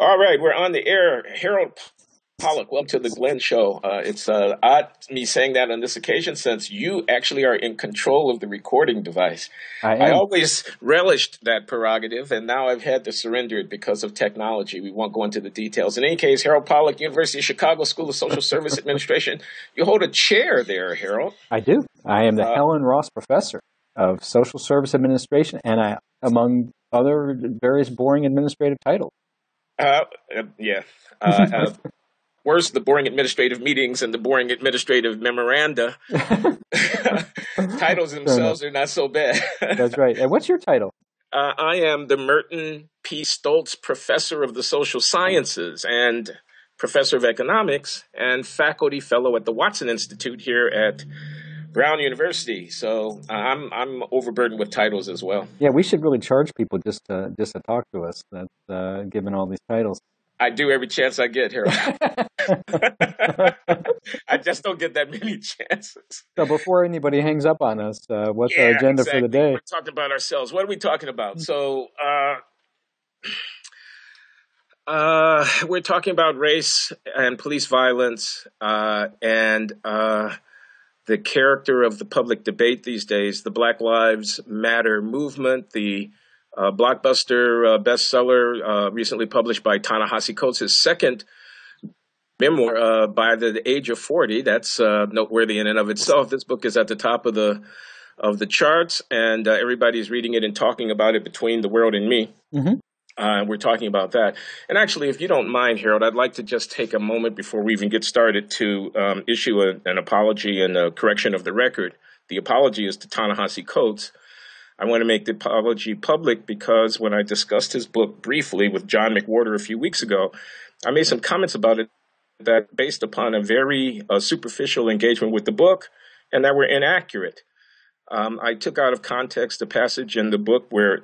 All right, we're on the air. Harold Pollack, welcome to the Glenn Show. It's odd me saying that on this occasion since you actually are in control of the recording device. I I am. always relished that prerogative, and now I've had to surrender it because of technology. We won't go into the details. In any case, Harold Pollack, University of Chicago School of Social Service Administration. You hold a chair there, Harold. I do. I am the Uh, Helen Ross Professor of Social Service Administration, and among other various boring administrative titles. uh, yeah. Uh, uh, Worse, the boring administrative meetings and the boring administrative memoranda. Titles Fair enough. themselves are not so bad. That's right. And what's your title? I am the Merton P. Stoltz Professor of the Social Sciences and Professor of Economics and Faculty Fellow at the Watson Institute here at Brown University. So I'm overburdened with titles as well. Yeah, we should really charge people just to talk to us. That's given all these titles. I do every chance I get, Harold. I just don't get that many chances. So before anybody hangs up on us, what's our Yeah, agenda for the exactly. day? We're talking about ourselves. What are we talking about? So, we're talking about race and police violence and the character of the public debate these days, the Black Lives Matter movement, the blockbuster bestseller recently published by Ta-Nehisi Coates, his second memoir by the age of 40. That's noteworthy in and of itself. This book is at the top of the charts, and everybody's reading it and talking about it between the world and me. Mm-hmm. We're talking about that. And actually, if you don't mind, Harold, I'd like to just take a moment before we even get started to issue an apology and a correction of the record. The apology is to Ta-Nehisi Coates. I want to make the apology public because when I discussed his book briefly with John McWhorter a few weeks ago, I made some comments about it that based upon a very superficial engagement with the book and that were inaccurate. I took out of context a passage in the book where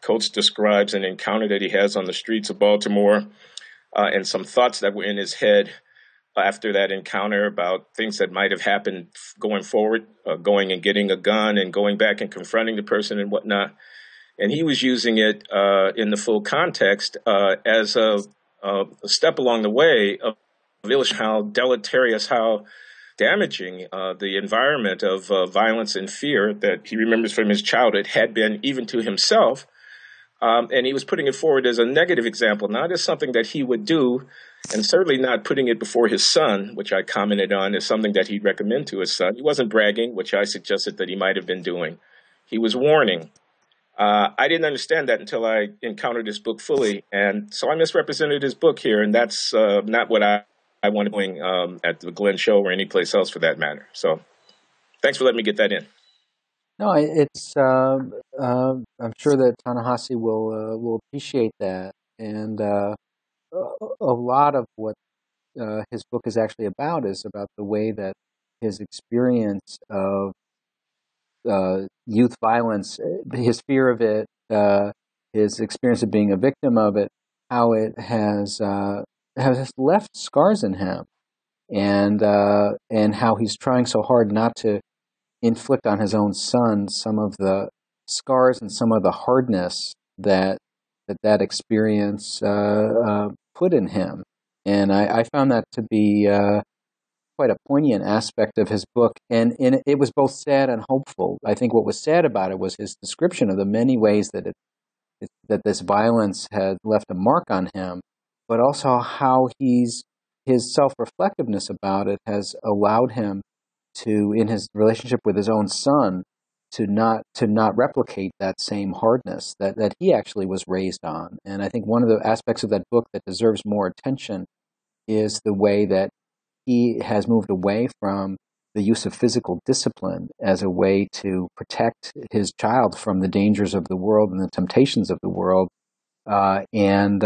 Coates describes an encounter that he has on the streets of Baltimore and some thoughts that were in his head after that encounter about things that might have happened going forward, going and getting a gun and going back and confronting the person and whatnot. And he was using it in the full context as a step along the way of illustrating how deleterious, how damaging the environment of violence and fear that he remembers from his childhood had been even to himself. And he was putting it forward as a negative example, not as something that he would do, and certainly not putting it before his son, which I commented on as something that he'd recommend to his son. He wasn't bragging, which I suggested that he might have been doing. He was warning. I didn't understand that until I encountered his book fully. And so I misrepresented his book here, and that's not what I want to be doing at the Glenn Show or any place else for that matter. So thanks for letting me get that in. No, it's. I'm sure that Ta-Nehisi will appreciate that, and a lot of what his book is actually about is about the way that his experience of youth violence, his fear of it, his experience of being a victim of it, how it has left scars in him, and how he's trying so hard not to inflict on his own son some of the scars and some of the hardness that experience put in him. And I found that to be quite a poignant aspect of his book. And it was both sad and hopeful. I think what was sad about it was his description of the many ways that that this violence had left a mark on him, but also how his self-reflectiveness about it has allowed him to, in his relationship with his own son, to not replicate that same hardness that he actually was raised on. And I think one of the aspects of that book that deserves more attention is the way that he has moved away from the use of physical discipline as a way to protect his child from the dangers of the world and the temptations of the world. And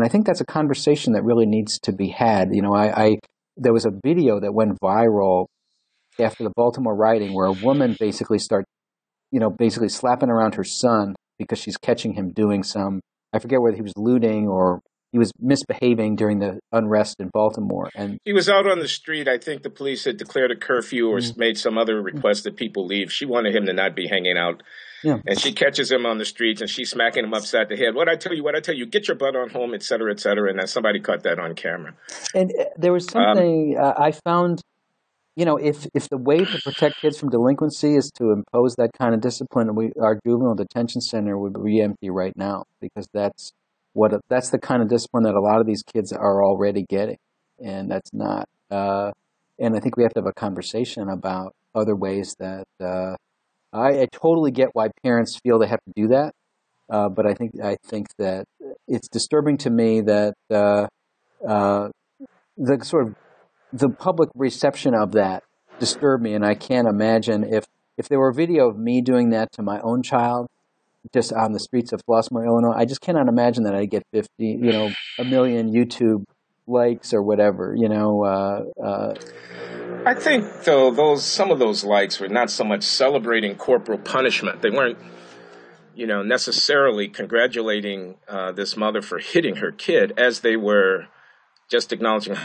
I think that's a conversation that really needs to be had. You know, there was a video that went viral after the Baltimore rioting where a woman basically basically slapping around her son because she's catching him doing I forget whether he was looting or, he was misbehaving during the unrest in Baltimore. And he was out on the street. I think the police had declared a curfew or mm, made some other request that people leave. She wanted him to not be hanging out. yeah, And she catches him on the streets and she's smacking him upside the head. What I tell you, get your butt on home, et cetera, et cetera. And then somebody caught that on camera. and there was something I found. If the way to protect kids from delinquency is to impose that kind of discipline, our juvenile detention center would be empty right now, because that's the kind of discipline that a lot of these kids are already getting, and that's not. And I think we have to have a conversation about other ways that I totally get why parents feel they have to do that, but I think that it's disturbing to me that the sort of the public reception of that disturbed me, and I can't imagine if there were a video of me doing that to my own child, just on the streets of Flossmoor, Illinois. I just cannot imagine that I'd get 50, a million YouTube likes or whatever. I think though some of those likes were not so much celebrating corporal punishment. They weren't, necessarily congratulating this mother for hitting her kid, as they were just acknowledging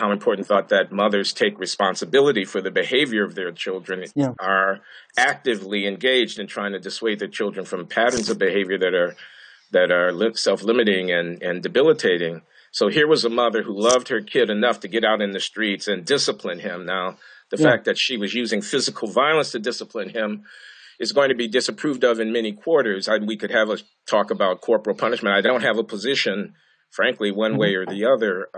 how important thought that mothers take responsibility for the behavior of their children, are actively engaged in trying to dissuade their children from patterns of behavior that are self-limiting and debilitating. So here was a mother who loved her kid enough to get out in the streets and discipline him. Now, the fact that she was using physical violence to discipline him is going to be disapproved of in many quarters. We could have a talk about corporal punishment. I don't have a position, frankly, one way or the other.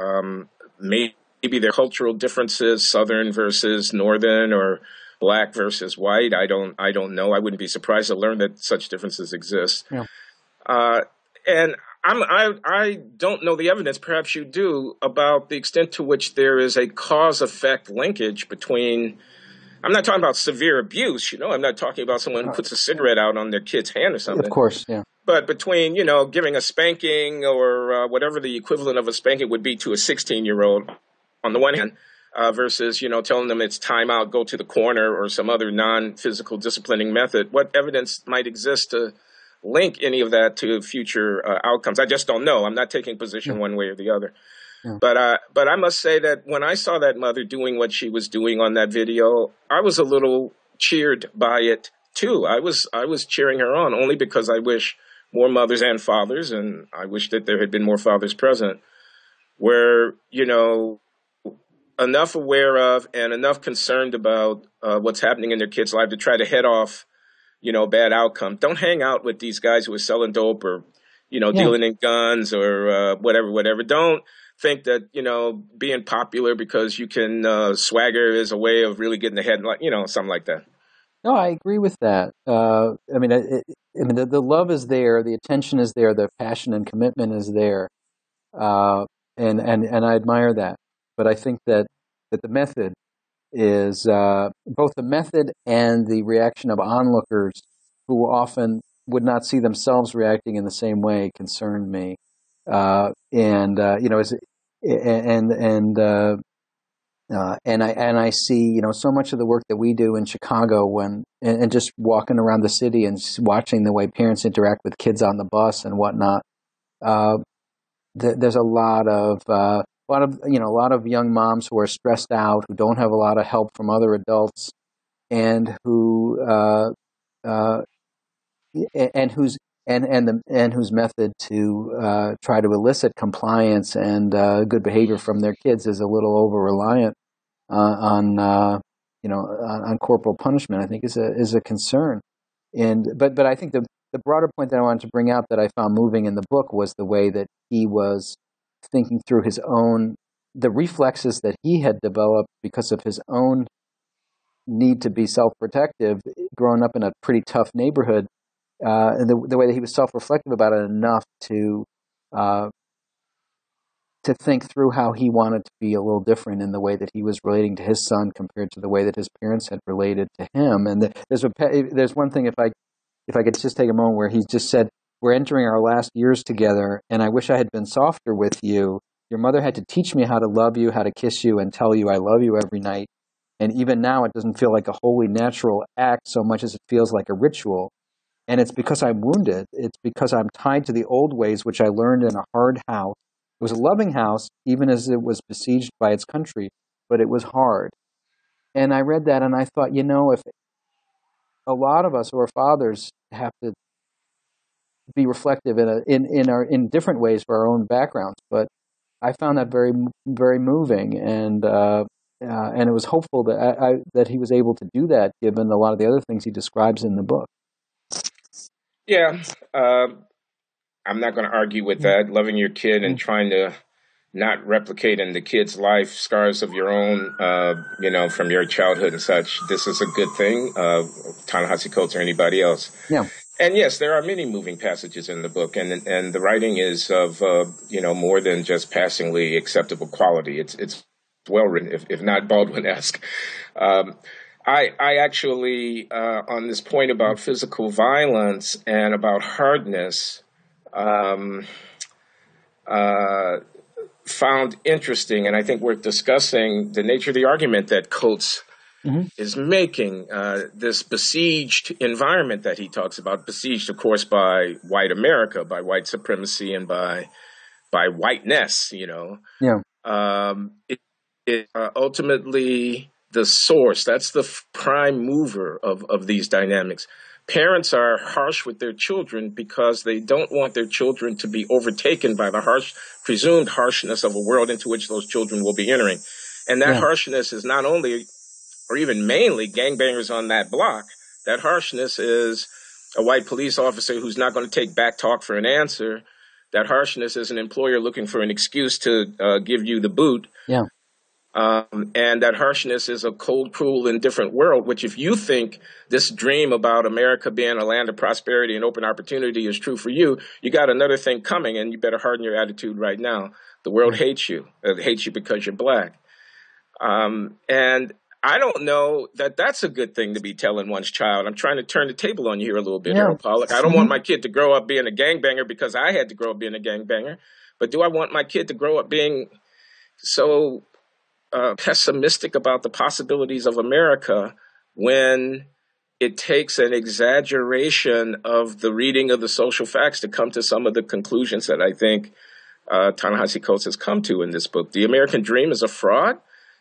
Maybe there are cultural differences, Southern versus Northern, or Black versus white. I don't know. I wouldn't be surprised to learn that such differences exist. Yeah. And I don't know the evidence, perhaps you do, about the extent to which there is a cause-effect linkage between, I'm not talking about severe abuse, I'm not talking about someone who puts a cigarette out on their kid's hand or something. Of course, yeah. But between, giving a spanking or whatever the equivalent of a spanking would be to a 16-year-old on the one hand, versus, telling them it's time out, go to the corner, or some other non-physical disciplining method, what evidence might exist to link any of that to future outcomes? I just don't know. I'm not taking position one way or the other. Yeah. But I must say that when I saw that mother doing what she was doing on that video, I was a little cheered by it too. I was cheering her on, only because I wish more mothers and fathers, and I wish that there had been more fathers present, were, enough aware of and enough concerned about what's happening in their kids' life to try to head off, bad outcome. Don't hang out with these guys who are selling dope or, dealing in guns or whatever. Don't think that, being popular because you can swagger is a way of really getting ahead, something like that. No, I agree with that. The love is there, the attention is there, the passion and commitment is there, and I admire that. But I think that the method is both the method and the reaction of onlookers who often would not see themselves reacting in the same way concerned me. And I see, so much of the work that we do in Chicago and just walking around the city and watching the way parents interact with kids on the bus and whatnot. There's a lot of young moms who are stressed out, who don't have a lot of help from other adults, and whose method to try to elicit compliance and good behavior from their kids is a little over reliant on corporal punishment. I think is a concern, but I think the broader point that I wanted to bring out that I found moving in the book was the way that he was thinking through the reflexes that he had developed because of his own need to be self-protective, growing up in a pretty tough neighborhood, and the way that he was self-reflective about it enough to think through how he wanted to be a little different in the way that he was relating to his son compared to the way that his parents had related to him. And there's one thing, if I could just take a moment, where he just said, "We're entering our last years together, and I wish I had been softer with you. Your mother had to teach me how to love you, how to kiss you, and tell you I love you every night. And even now, it doesn't feel like a wholly natural act so much as it feels like a ritual. And it's because I'm wounded. It's because I'm tied to the old ways which I learned in a hard house It was a loving house, even as it was besieged by its country, but it was hard. And I read that and I thought, if a lot of us who are fathers have to be reflective in different ways for our own backgrounds, but I found that very, very moving, and it was hopeful that he was able to do that, given a lot of the other things he describes in the book. Yeah, I'm not going to argue with that. Loving your kid and trying to not replicate in the kid's life scars of your own, from your childhood and such. This is a good thing, Ta-Nehisi Coates or anybody else. Yeah. And yes, there are many moving passages in the book, and the writing is of more than just passingly acceptable quality. It's well written, if not Baldwin-esque. I actually on this point about physical violence and about hardness, found interesting, and I think worth discussing the nature of the argument that Coates is making, this besieged environment that he talks about, besieged, of course, by white America, by white supremacy, and by whiteness. Yeah. Ultimately the source. That's the prime mover of these dynamics. Parents are harsh with their children because they don't want their children to be overtaken by the presumed harshness of a world into which those children will be entering. And that harshness is not only, or even mainly, gangbangers on that block. That harshness is a white police officer who's not going to take back talk for an answer. That harshness is an employer looking for an excuse to give you the boot. Yeah. And that harshness is a cold, cruel, indifferent world, which if you think this dream about America being a land of prosperity and open opportunity is true for you, you got another thing coming, and you better harden your attitude right now. The world hates you. It hates you because you're black. And I don't know that that's a good thing to be telling one's child. I'm trying to turn the table on you here a little bit, Harold Pollack. I don't want my kid to grow up being a gangbanger because I had to grow up being a gangbanger. But do I want my kid to grow up being so pessimistic about the possibilities of America when it takes an exaggeration of the reading of the social facts to come to some of the conclusions that I think Ta-Nehisi Coates has come to in this book? The American dream is a fraud.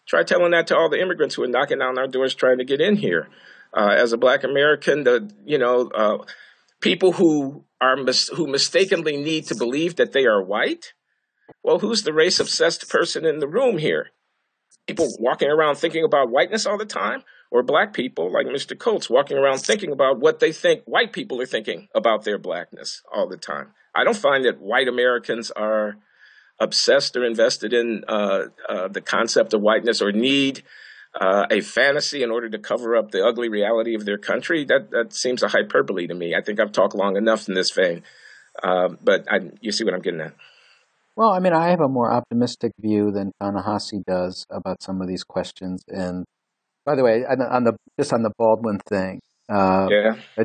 Try telling that to all the immigrants who are knocking down our doors trying to get in here. As a black American, people who mistakenly need to believe that they are white. Well, who's the race-obsessed person in the room here? People walking around thinking about whiteness all the time, or black people like Mr. Coates walking around thinking about what they think white people are thinking about their blackness all the time? I don't find that white Americans are obsessed or invested in the concept of whiteness or need a fantasy in order to cover up the ugly reality of their country. That seems a hyperbole to me. I think I've talked long enough in this vein, but you see what I'm getting at. Well, I mean, I have a more optimistic view than Ta-Nehisi does about some of these questions. And by the way, on the Baldwin thing,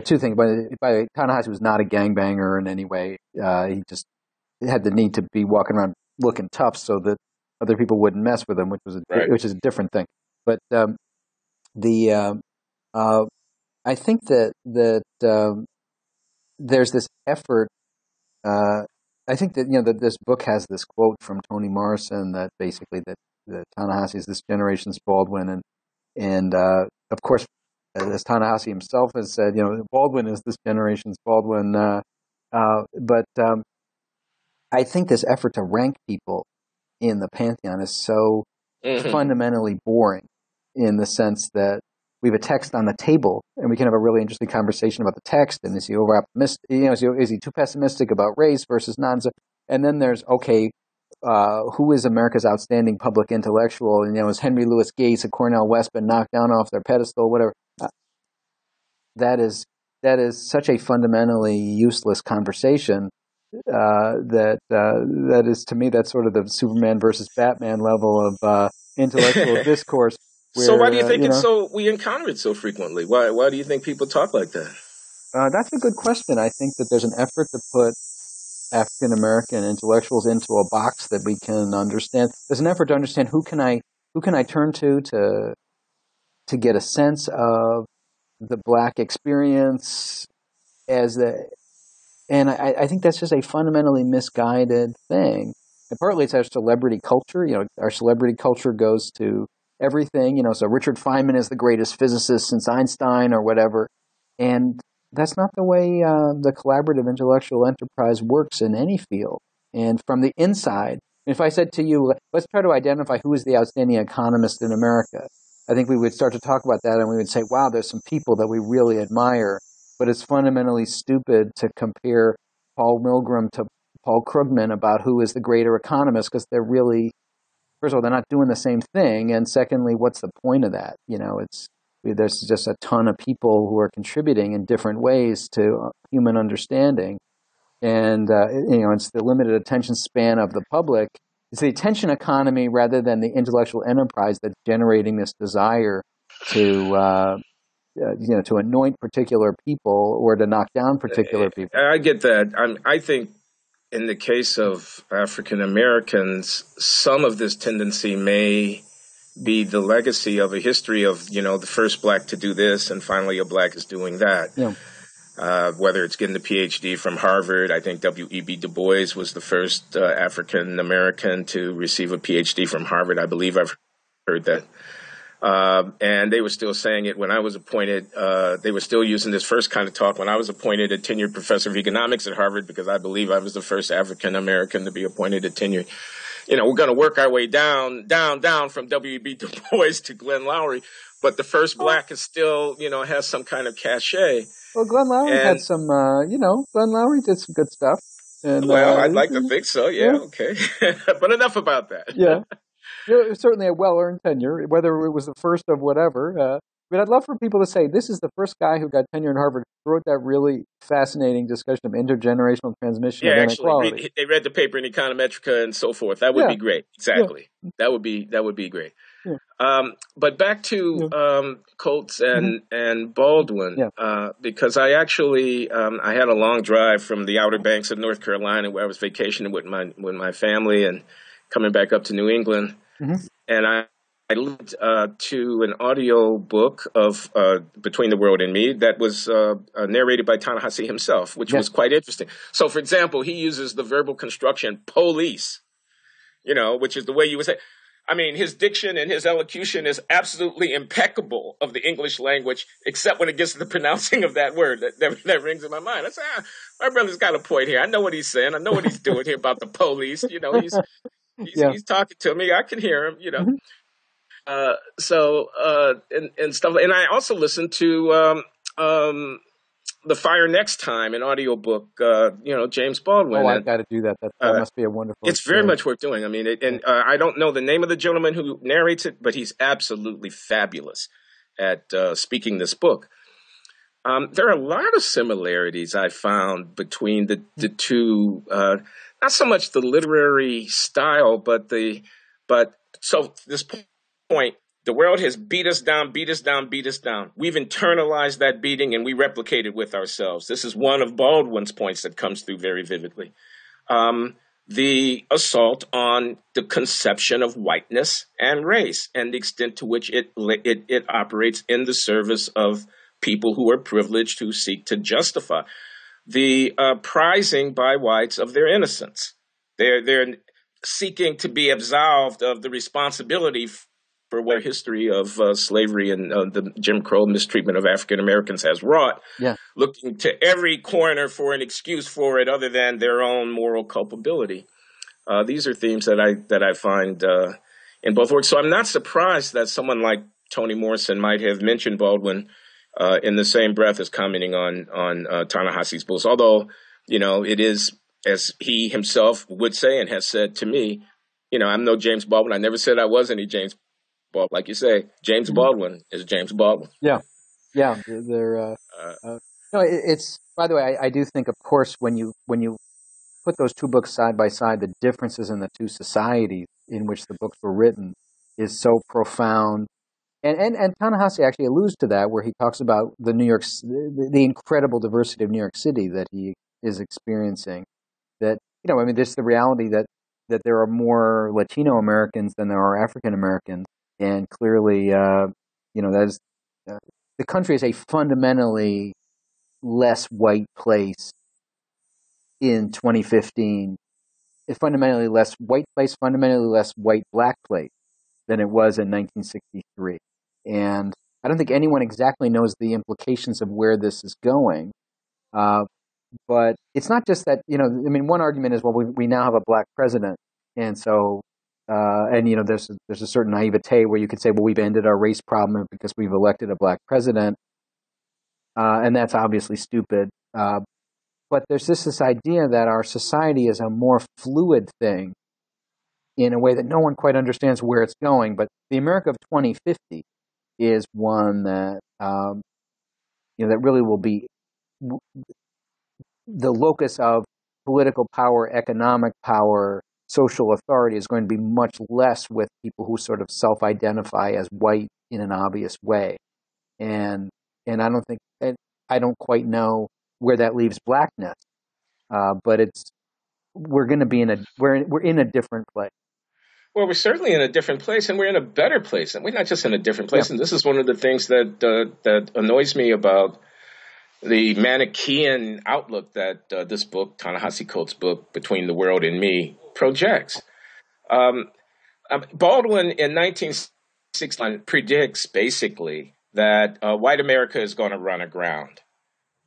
two things. By Ta-Nehisi was not a gangbanger in any way. He just had the need to be walking around looking tough so that other people wouldn't mess with him, which is a different thing. But I think that there's this effort. I think that this book has this quote from Toni Morrison that basically that Ta-Nehisi is this generation's Baldwin, and of course, as Ta-Nehisi himself has said, Baldwin is this generation's Baldwin. But I think this effort to rank people in the pantheon is so fundamentally boring, in the sense that we have a text on the table, and we can have a really interesting conversation about the text. And is he over optimistic? Is he too pessimistic about race versus non? And then there's who is America's outstanding public intellectual? And is Henry Louis Gates and Cornel West been knocked down off their pedestal? Whatever. That is such a fundamentally useless conversation. That is, to me, that's sort of the Superman versus Batman level of intellectual discourse. Where, so why do you think we encounter it so frequently? Why do you think people talk like that? That's a good question. I think that there's an effort to put African American intellectuals into a box that we can understand. There's an effort to understand who can I turn to get a sense of the black experience and I think that's just a fundamentally misguided thing. And partly it's our celebrity culture. Our celebrity culture goes to everything. So Richard Feynman is the greatest physicist since Einstein or whatever. And that's not the way the collaborative intellectual enterprise works in any field. And from the inside, if I said to you, let's try to identify who is the outstanding economist in America, I think we would start to talk about that and we would say, wow, there's some people that we really admire. But it's fundamentally stupid to compare Paul Milgram to Paul Krugman about who is the greater economist, because they're really, first of all, they're not doing the same thing. And secondly, what's the point of that? There's just a ton of people who are contributing in different ways to human understanding. And, it's the limited attention span of the public. It's the attention economy rather than the intellectual enterprise that's generating this desire to, to anoint particular people or to knock down particular people. I get that. I think in the case of African Americans, some of this tendency may be the legacy of a history of, the first black to do this and finally a black is doing that. Yeah. Whether it's getting the PhD from Harvard, I think W.E.B. Du Bois was the first African American to receive a PhD from Harvard. I believe I've heard that. And they were still saying it when I was appointed. They were still using this first kind of talk when I was appointed a tenured professor of economics at Harvard, because I believe I was the first African American to be appointed a tenured. We're going to work our way down from W.E.B. Du Bois to Glenn Loury. But the first black is still, has some kind of cachet. Well, Glenn Loury had some, Glenn Loury did some good stuff. And, I'd like to think so. Yeah. Okay. But enough about that. Yeah. It was certainly a well-earned tenure, whether it was the first of whatever. But I'd love for people to say, this is the first guy who got tenure in Harvard who wrote that really fascinating discussion of intergenerational transmission of inequality. Actually, they read the paper in Econometrica and so forth. That would be great. Exactly. Yeah. That would be great. Yeah. But back to Coates and Baldwin, because I actually I had a long drive from the Outer Banks of North Carolina, where I was vacationing with my family and coming back up to New England. Mm-hmm. And I listened to an audio book of Between the World and Me that was narrated by Ta-Nehisi himself, which was quite interesting. So, for example, he uses the verbal construction police, which is the way you would say. I mean, his diction and his elocution is absolutely impeccable of the English language, except when it gets to the pronouncing of that word. That rings in my mind. I say, my brother's got a point here. I know what he's saying. I know what he's doing here about the police. He's talking to me. I can hear him, Mm-hmm. And stuff. And I also listened to The Fire Next Time, an audiobook, James Baldwin. Oh, I've got to do that. That must be a wonderful It's very much worth doing. I mean, I don't know the name of the gentleman who narrates it, but he's absolutely fabulous at speaking this book. There are a lot of similarities I found between the two, not so much the literary style, but so this point, the world has beat us down. We've internalized that beating and we replicate it with ourselves. This is one of Baldwin's points that comes through very vividly. The assault on the conception of whiteness and race and the extent to which it operates in the service of people who are privileged, who seek to justify the prizing by whites of their innocence. They're seeking to be absolved of the responsibility for what history of slavery and the Jim Crow mistreatment of African Americans has wrought, looking to every corner for an excuse for it other than their own moral culpability. These are themes that I find in both works. So I'm not surprised that someone like Toni Morrison might have mentioned Baldwin in the same breath as commenting on Ta-Nehisi's books. Although, it is, as he himself would say and has said to me, I'm no James Baldwin. I never said I was any James Baldwin. Like you say, James Baldwin is James Baldwin. Yeah. They're it's, by the way, I do think, of course, when you put those two books side by side, the differences in the two societies in which the books were written is so profound. And Ta-Nehisi actually alludes to that, where he talks about the incredible diversity of New York City that he is experiencing. That, there's the reality that there are more Latino Americans than there are African Americans, and clearly, that is the country is a fundamentally less white place in 2015 a fundamentally less white place, fundamentally less white-black place than it was in 1963. And I don't think anyone exactly knows the implications of where this is going. But it's not just that, I mean, one argument is, well, we now have a black president. And so, there's a certain naivete where you could say, well, we've ended our race problem because we've elected a black president. And that's obviously stupid. But there's this idea that our society is a more fluid thing in a way that no one quite understands where it's going. But the America of 2050 is one that, that really will be the locus of political power, economic power, social authority is going to be much less with people who sort of self-identify as white in an obvious way. And I don't quite know where that leaves blackness. But we're going to be we're in a different place. Well, we're certainly in a different place, and we're in a better place, and we're not just in a different place. Yeah. And this is one of the things that annoys me about the Manichaean outlook that this book, Ta-Nehisi Coates' book, Between the World and Me, projects. Baldwin in 1961 predicts basically that white America is going to run aground.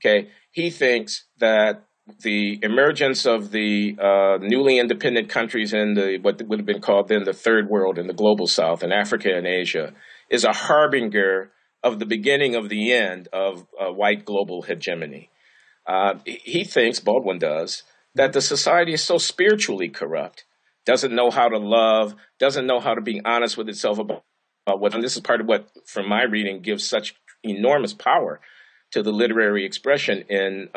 Okay, he thinks that the emergence of the newly independent countries in what would have been called then the Third World in the global South, in Africa and Asia, is a harbinger of the beginning of the end of white global hegemony. He thinks, Baldwin does, that the society is so spiritually corrupt, doesn't know how to love, doesn't know how to be honest with itself about what, and this is part of what, from my reading, gives such enormous power to the literary expression in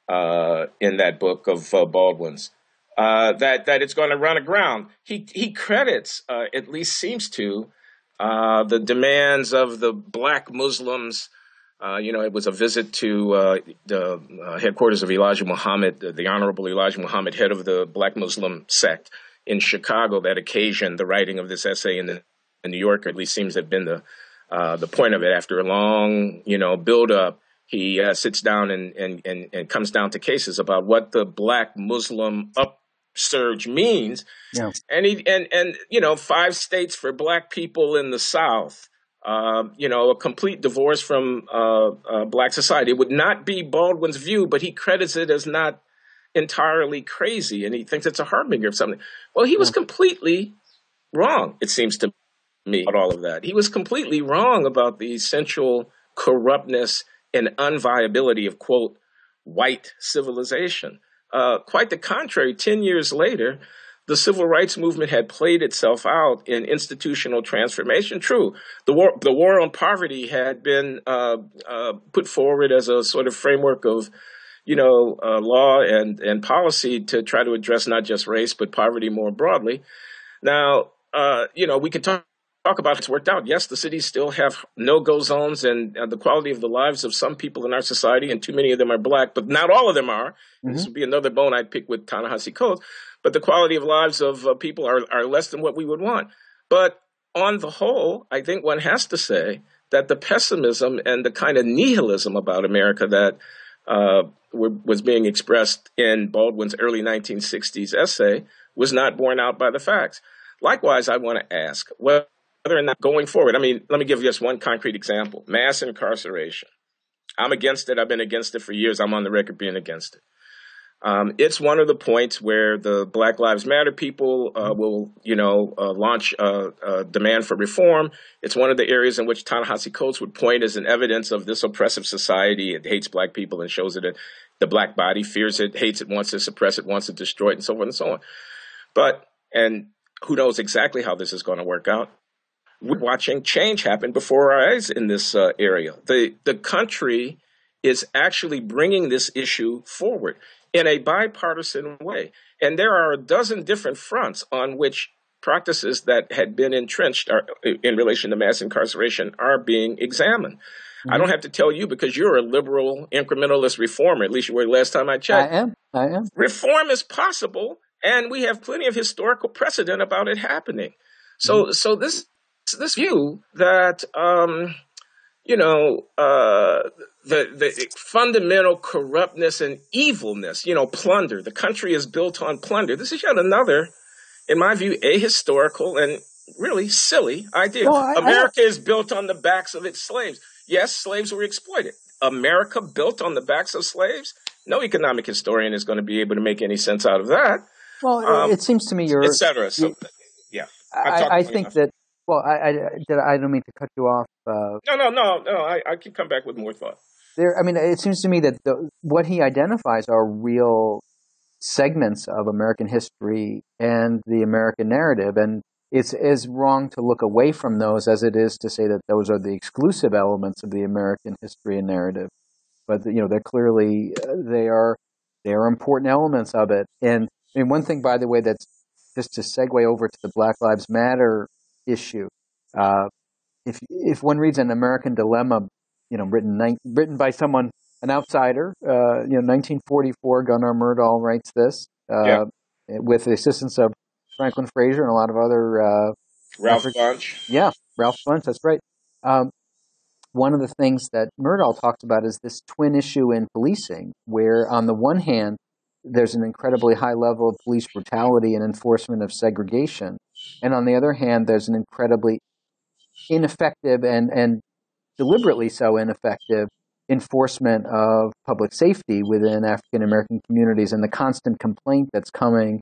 that book of Baldwin's, that it's going to run aground. He credits, at least seems to, the demands of the black Muslims. It was a visit to the headquarters of Elijah Muhammad, the Honorable Elijah Muhammad, head of the black Muslim sect in Chicago, that occasioned the writing of this essay in the New Yorker. At least seems to have been the point of it. After a long, build-up, he sits down and comes down to cases about what the black Muslim upsurge means. Yeah. And 5 states for black people in the South, a complete divorce from black society. It would not be Baldwin's view, but he credits it as not entirely crazy, and he thinks it's a harbinger of something. Well, he was completely wrong, it seems to me, about all of that. He was completely wrong about the essential corruptness and unviability of, quote, white civilization. Quite the contrary, 10 years later, the civil rights movement had played itself out in institutional transformation. True, the war on poverty had been put forward as a sort of framework of, law and policy to try to address not just race, but poverty more broadly. Now, we could talk about it's worked out. Yes, the cities still have no-go zones, and the quality of the lives of some people in our society, and too many of them are black, but not all of them are. Mm-hmm. This would be another bone I'd pick with Ta-Nehisi Coates. But the quality of lives of people are less than what we would want. But on the whole, I think one has to say that the pessimism and the kind of nihilism about America that was being expressed in Baldwin's early 1960s essay was not borne out by the facts. Likewise, I want to ask whether or not going forward, let me give you just one concrete example: mass incarceration. I'm against it. I've been against it for years. I'm on the record being against it. It's one of the points where the Black Lives Matter people will, launch a demand for reform. It's one of the areas in which Ta-Nehisi Coates would point as an evidence of this oppressive society. It hates black people and shows it. The black body fears it, hates it, wants to suppress it, wants to destroy it, and so forth and so on. And who knows exactly how this is going to work out? We're watching change happen before our eyes in this area. The country is actually bringing this issue forward in a bipartisan way. And there are a dozen different fronts on which practices that had been entrenched in relation to mass incarceration are being examined. Mm-hmm. I don't have to tell you because you're a liberal incrementalist reformer, at least you were last time I checked. I am. Reform is possible, and we have plenty of historical precedent about it happening. So this view that you know, the fundamental corruptness and evilness, plunder. The country is built on plunder. This is yet another, in my view, ahistorical and really silly idea. No, I don't. America is built on the backs of its slaves. Yes, slaves were exploited. America built on the backs of slaves? No economic historian is going to be able to make any sense out of that, Well, it seems to me etc. So, yeah, I've talked I long think enough. that. Well, I don't mean to cut you off. No. I can come back with more thought. I mean, it seems to me that what he identifies are real segments of American history and the American narrative, and it's as wrong to look away from those as it is to say that those are the exclusive elements of the American history and narrative. But they're clearly they are important elements of it. And I mean, one thing, by the way, that's just to segue over to the Black Lives Matter issue. Uh, if one reads an American Dilemma, written by someone, an outsider, 1944, Gunnar Myrdal writes this Yeah, with the assistance of Franklin Fraser and a lot of other Ralph African. Bunch. Yeah, Ralph Bunche, that's right. Um, One of the things that Myrdal talks about is this twin issue in policing, where on the one hand, there's an incredibly high level of police brutality and enforcement of segregation. And on the other hand, there's an incredibly ineffective and deliberately so ineffective enforcement of public safety within African American communities, and the constant complaint that's coming.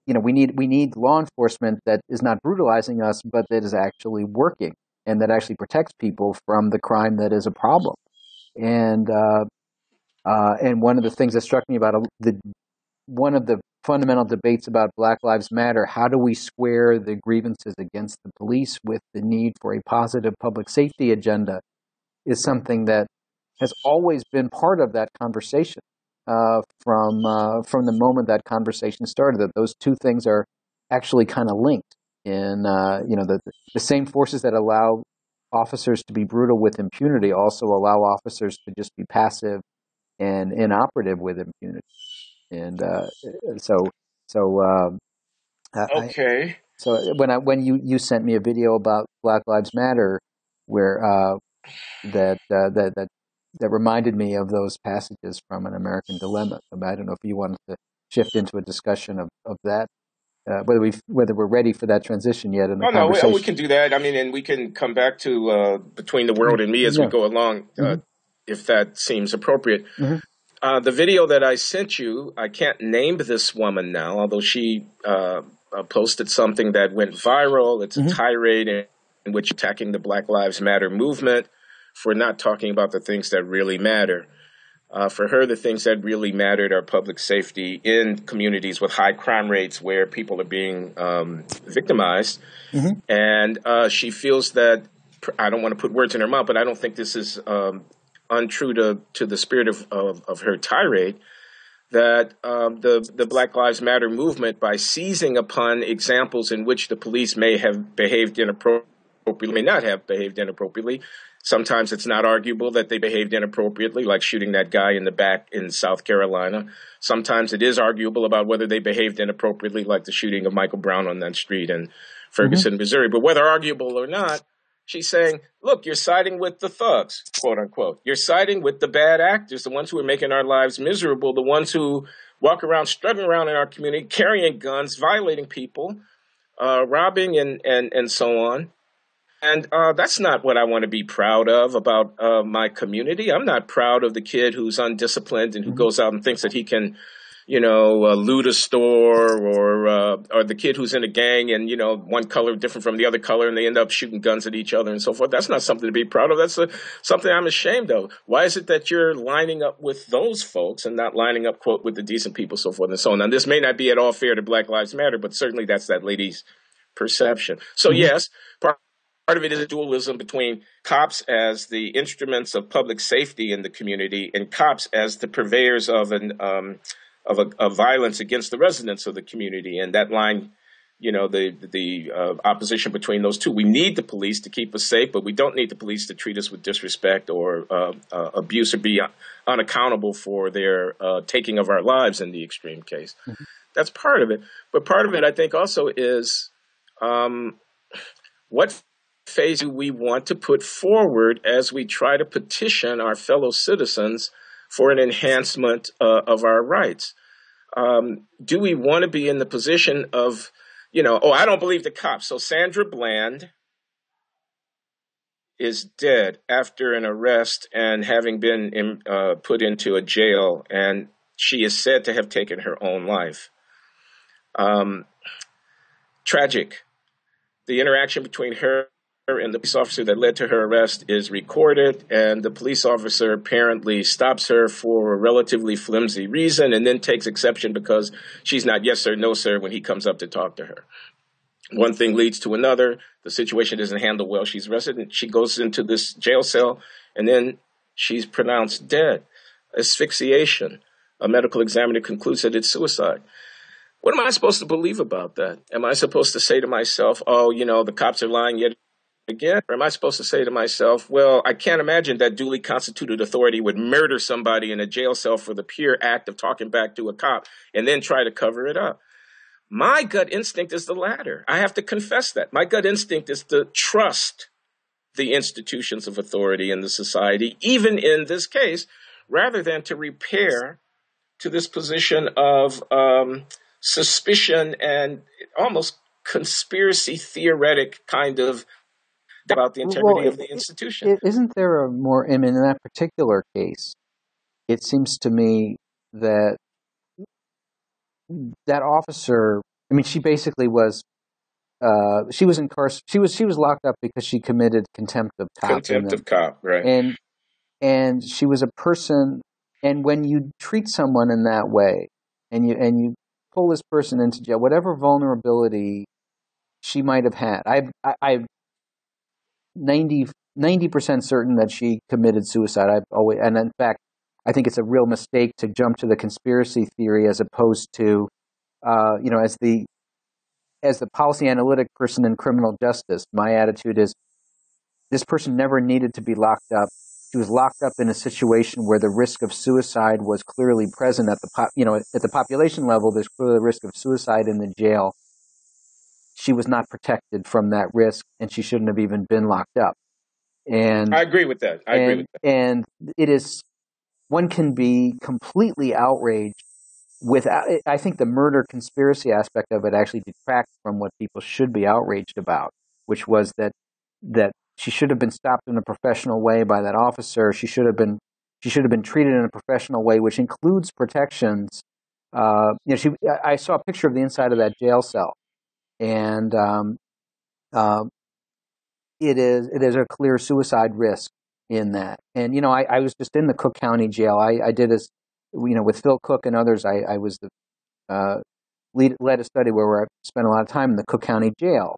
We need law enforcement that is not brutalizing us, but that is actually working and that actually protects people from the crime that is a problem. And one of the things that struck me about one of the fundamental debates about Black Lives Matter: how do we square the grievances against the police with the need for a positive public safety agenda, is something that has always been part of that conversation from the moment that conversation started. That those two things are actually kind of linked. In the same forces that allow officers to be brutal with impunity also allow officers to just be passive and inoperative with impunity. And so so I Okay. so when you sent me a video about Black Lives Matter, where that reminded me of those passages from An American Dilemma. I don't know if you wanted to shift into a discussion of that, whether we're ready for that transition yet in the Oh no, we conversation. can do that. I mean, and we can come back to Between the World and Me as we Yeah. go along, Hmm. if that seems appropriate. Hmm. The video that I sent you, I can't name this woman now, although she posted something that went viral. It's a Hmm. tirade in which attacking the Black Lives Matter movement for not talking about the things that really matter. For her, the things that really mattered are public safety in communities with high crime rates where people are being victimized. Hmm. And she feels that, I don't want to put words in her mouth, but I don't think this is untrue to the spirit of her tirade, that the Black Lives Matter movement, by seizing upon examples in which the police may have behaved inappropriately, may not have behaved inappropriately. Sometimes it's not arguable that they behaved inappropriately, like shooting that guy in the back in South Carolina. Sometimes it is arguable about whether they behaved inappropriately, like the shooting of Michael Brown on that street in Hmm. Ferguson, Missouri. But whether arguable or not, she's saying, look, you're siding with the thugs, quote unquote. You're siding with the bad actors, the ones who are making our lives miserable, the ones who walk around, strutting around in our community, carrying guns, violating people, robbing, and so on. And that's not what I want to be proud of about my community. I'm not proud of the kid who's undisciplined and who Hmm. goes out and thinks that he can, loot a store, or the kid who's in a gang and one color different from the other color, and they end up shooting guns at each other and so forth. That's not something to be proud of. That's something I'm ashamed of. Why is it that you're lining up with those folks and not lining up, quote, with the decent people, so forth and so on? Now, this may not be at all fair to Black Lives Matter, but certainly that's that lady's perception. So Hmm. yes, part of it is dualism between cops as the instruments of public safety in the community and cops as the purveyors of of violence against the residents of the community. And that line, the opposition between those two. We need the police to keep us safe, but we don't need the police to treat us with disrespect or abuse or be unaccountable for their taking of our lives in the extreme case. That's part of it. But part of it, I think, also is what phase do we want to put forward as we try to petition our fellow citizens for an enhancement of our rights? Do we want to be in the position of, oh, I don't believe the cops. So Sandra Bland is dead after an arrest and having been put into a jail, and she is said to have taken her own life. Tragic. The interaction between her and the police officer that led to her arrest is recorded, and the police officer apparently stops her for a relatively flimsy reason and then takes exception because she's not yes sir, no sir when he comes up to talk to her. One thing leads to another. The situation isn't handled well. She's arrested, and she goes into this jail cell, and then she's pronounced dead. Asphyxiation. A medical examiner concludes that it's suicide. What am I supposed to believe about that? Am I supposed to say to myself, oh, the cops are lying yet again? Or am I supposed to say to myself, well, I can't imagine that duly constituted authority would murder somebody in a jail cell for the pure act of talking back to a cop and then try to cover it up? My gut instinct is the latter. I have to confess that. My gut instinct is to trust the institutions of authority in the society, even in this case, rather than to repair to this position of suspicion and almost conspiracy theoretic kind of about the integrity of the institution. Isn't there a more, in that particular case, it seems to me that officer, she basically was, she was incarcerated. She was locked up because she committed contempt of cop. Contempt of cop, right? And she was a person. And when you treat someone in that way, and you pull this person into jail, whatever vulnerability she might have had, I'm 90% certain that she committed suicide. And in fact, I think it's a real mistake to jump to the conspiracy theory as opposed to, as the policy analytic person in criminal justice. My attitude is this person never needed to be locked up. She was locked up in a situation where the risk of suicide was clearly present at the population level. There's clearly a risk of suicide in the jail. She was not protected from that risk, and she shouldn't have even been locked up. And I agree with that. And it is, one can be completely outraged without. I think the murder conspiracy aspect of it actually detracts from what people should be outraged about, which was that she should have been stopped in a professional way by that officer. She should have been treated in a professional way, which includes protections. I saw a picture of the inside of that jail cell, and it is a clear suicide risk in that. And I was just in the Cook County Jail. I did this, with Phil Cook and others. I was the led a study where I spent a lot of time in the Cook County Jail.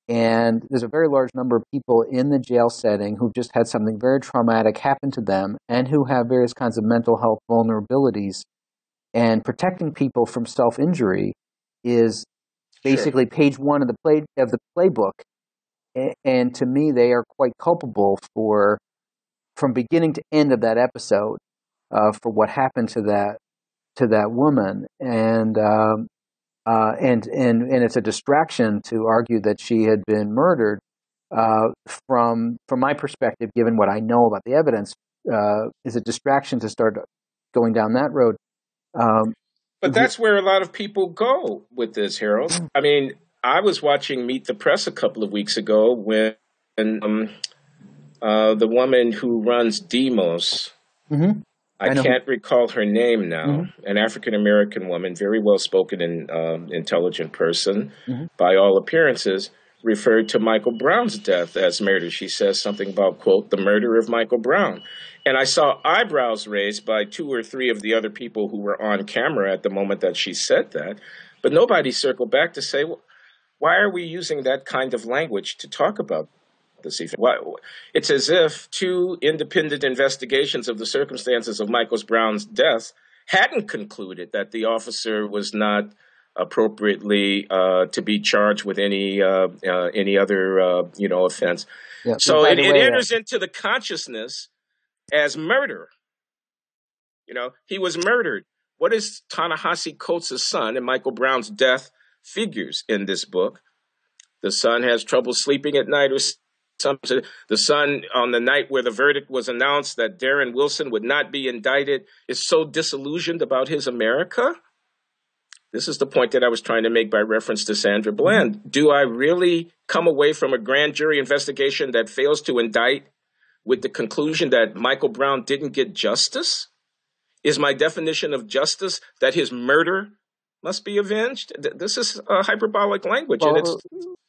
And there's a very large number of people in the jail setting who just had something very traumatic happen to them and who have various kinds of mental health vulnerabilities. And protecting people from self-injury is basically page one of the playbook. And to me, they are quite culpable from beginning to end of that episode, for what happened to that woman. And it's a distraction to argue that she had been murdered. From my perspective, given what I know about the evidence, is a distraction to start going down that road. But that's where a lot of people go with this, Harold. I mean, I was watching Meet the Press a couple of weeks ago when the woman who runs Demos, I can't recall her name now, an African-American woman, very well-spoken and intelligent person, by all appearances, referred to Michael Brown's death as murder. She says something about, quote, the murder of Michael Brown. And I saw eyebrows raised by two or three of the other people who were on camera at the moment that she said that. But nobody circled back to say, well, why are we using that kind of language to talk about this event? It's as if two independent investigations of the circumstances of Michael Brown's death hadn't concluded that the officer was not appropriately to be charged with any other offense. Yeah. So it enters into the consciousness as murder. He was murdered. What is Ta-Nehisi Coates' son and Michael Brown's death figures in this book? The son has trouble sleeping at night or The Sun, on the night where the verdict was announced that Darren Wilson would not be indicted, is so disillusioned about his America. This is the point that I was trying to make by reference to Sandra Bland. Do I really come away from a grand jury investigation that fails to indict with the conclusion that Michael Brown didn't get justice? Is my definition of justice that his murder must be avenged? This is hyperbolic language. Well, and it's,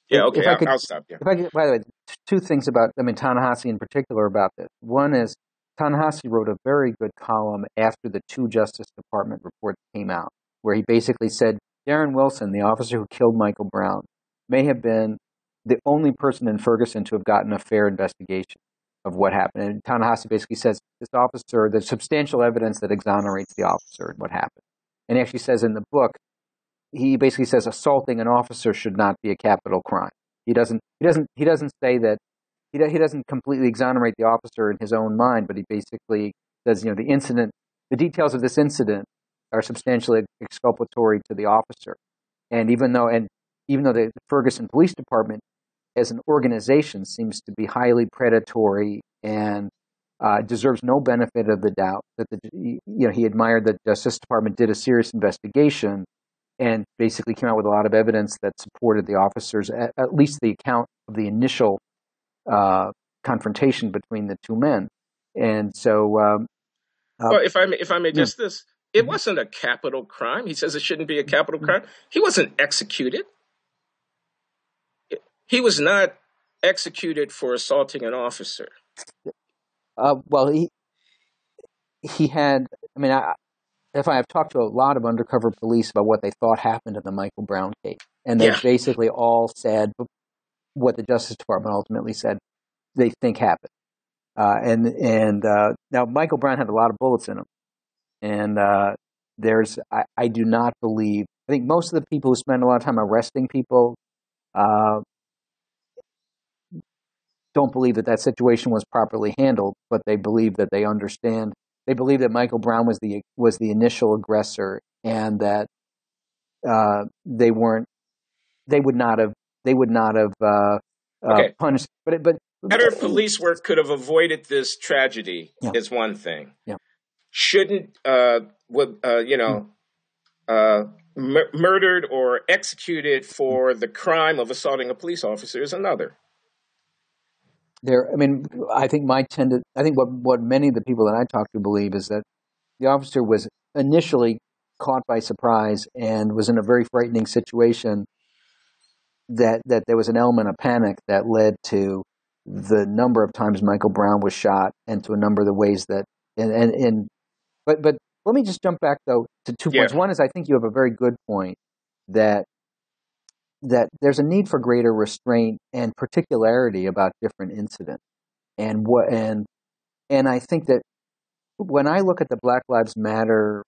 yeah, okay, I'll stop. Yeah. If I could, by the way, two things about, Ta-Nehisi in particular about this. One is Ta-Nehisi wrote a very good column after the two Justice Department reports came out, where he basically said Darren Wilson, the officer who killed Michael Brown, may have been the only person in Ferguson to have gotten a fair investigation of what happened. And Ta-Nehisi basically says this officer, there's substantial evidence that exonerates the officer and what happened. And he actually says in the book, he basically says assaulting an officer should not be a capital crime. He doesn't say that he doesn't completely exonerate the officer in his own mind, but he basically says, the details of this incident are substantially exculpatory to the officer. And even though the Ferguson Police Department as an organization seems to be highly predatory and deserves no benefit of the doubt, that he admired that the Justice Department did a serious investigation and basically came out with a lot of evidence that supported the officers, at least the account of the initial confrontation between the two men. And so, well, if I may just this, it wasn't a capital crime. He says it shouldn't be a capital crime. He wasn't executed. He was not executed for assaulting an officer. Well, he had. I've talked to a lot of undercover police about what they thought happened in the Michael Brown case, and they basically all said what the Justice Department ultimately said they think happened. Now Michael Brown had a lot of bullets in him, and I do not believe. I think most of the people who spend a lot of time arresting people don't believe that situation was properly handled, but they believe that they understand. They believe that Michael Brown was the initial aggressor, and that they would not have punished. But better police work could have avoided this tragedy. Is one thing. Yeah. Shouldn't murdered or executed for the crime of assaulting a police officer is another. I think what many of the people that I talk to believe is that the officer was initially caught by surprise and was in a very frightening situation, that there was an element of panic that led to the number of times Michael Brown was shot and to a number of the ways that but let me just jump back though to 2 points. One is I think you have a very good point that there's a need for greater restraint and particularity about different incidents. And I think that when I look at the Black Lives Matter,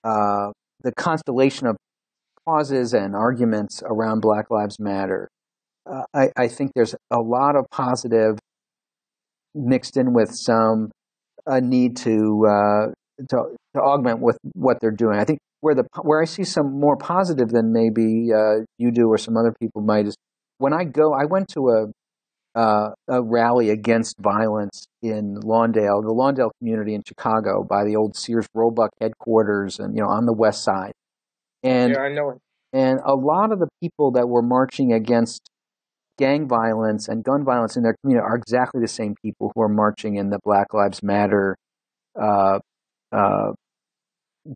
the constellation of causes and arguments around Black Lives Matter, I think there's a lot of positive mixed in with some need to augment with what they're doing. I think where I see some more positive than maybe you do or some other people might is when I went to a rally against violence in the Lawndale community in Chicago by the old Sears Roebuck headquarters, and on the west side. And I know it. And a lot of the people that were marching against gang violence and gun violence in their community are exactly the same people who are marching in the Black Lives Matter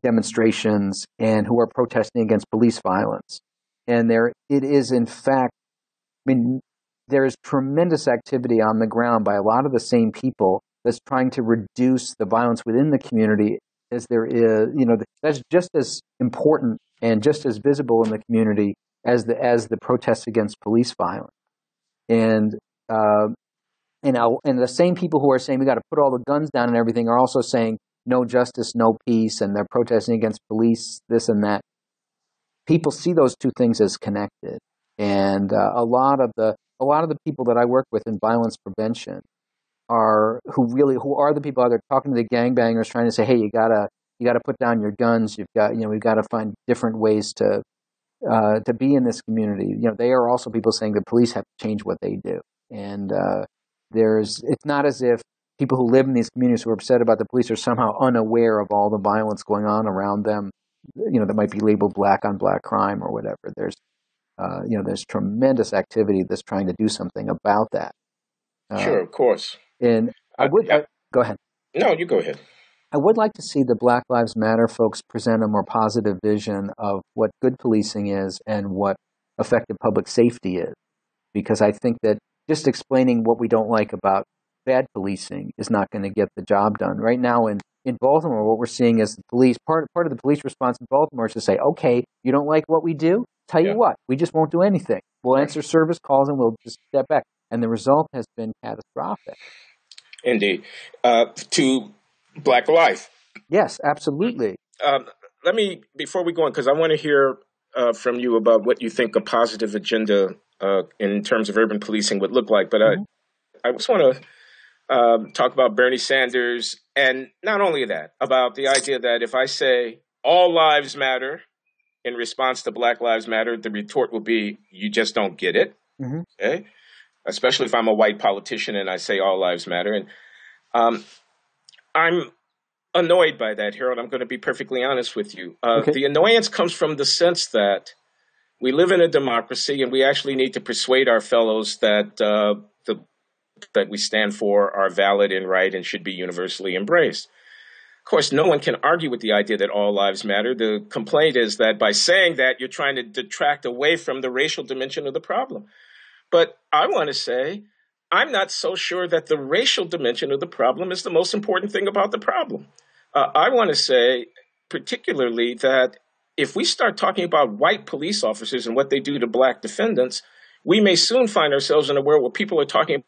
demonstrations and who are protesting against police violence. And it is, in fact, there is tremendous activity on the ground by a lot of the same people that's trying to reduce the violence within the community as there is, that's just as important and just as visible in the community as the protests against police violence. And the same people who are saying we got to put all the guns down and everything are also saying no justice, no peace, and they're protesting against police, this and that. People see those two things as connected, and a lot of the people that I work with in violence prevention are who are the people out there talking to the gangbangers, trying to say, hey, you gotta put down your guns. We've got to find different ways to be in this community. They are also people saying the police have to change what they do. And it's not as if people who live in these communities who are upset about the police are somehow unaware of all the violence going on around them, that might be labeled black on black crime or whatever. There's tremendous activity that's trying to do something about that. Sure, of course. And go ahead. No, you go ahead. I would like to see the Black Lives Matter folks present a more positive vision of what good policing is and what effective public safety is. Because I think that just explaining what we don't like about bad policing is not going to get the job done. Right now in Baltimore, what we're seeing is the police, part of the police response in Baltimore is to say, okay, you don't like what we do? Tell you what, we just won't do anything. We'll answer service calls and we'll just step back. And the result has been catastrophic. Indeed. To Black life. Yes, absolutely. Let me, before we go on, because I want to hear from you about what you think a positive agenda in terms of urban policing would look like. But I just want to talk about Bernie Sanders, and not only that, about the idea that if I say all lives matter in response to Black Lives Matter, the retort will be, you just don't get it. Mm-hmm. Okay? Especially if I'm a white politician and I say all lives matter. And I'm annoyed by that, Harold. I'm going to be perfectly honest with you. Okay. The annoyance comes from the sense that we live in a democracy and we actually need to persuade our fellows that that we stand for are valid and right and should be universally embraced. Of course, no one can argue with the idea that all lives matter. The complaint is that by saying that, you're trying to detract away from the racial dimension of the problem. But I want to say, I'm not so sure that the racial dimension of the problem is the most important thing about the problem. I want to say particularly that if we start talking about white police officers and what they do to black defendants, we may soon find ourselves in a world where people are talking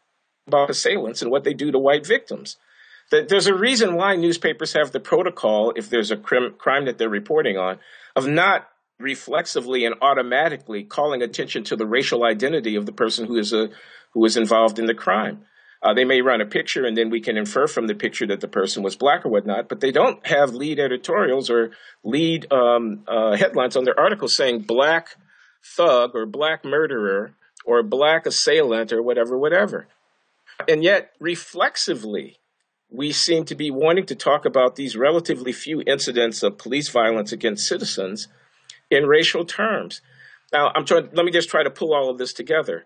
about assailants and what they do to white victims. There's a reason why newspapers have the protocol, if there's a crime that they're reporting on, of not reflexively and automatically calling attention to the racial identity of the person who is involved in the crime. They may run a picture and then we can infer from the picture that the person was black or whatnot, but they don't have lead editorials or lead headlines on their articles saying black thug or black murderer or black assailant or whatever. And yet reflexively, we seem to be wanting to talk about these relatively few incidents of police violence against citizens in racial terms. Now, let me just try to pull all of this together.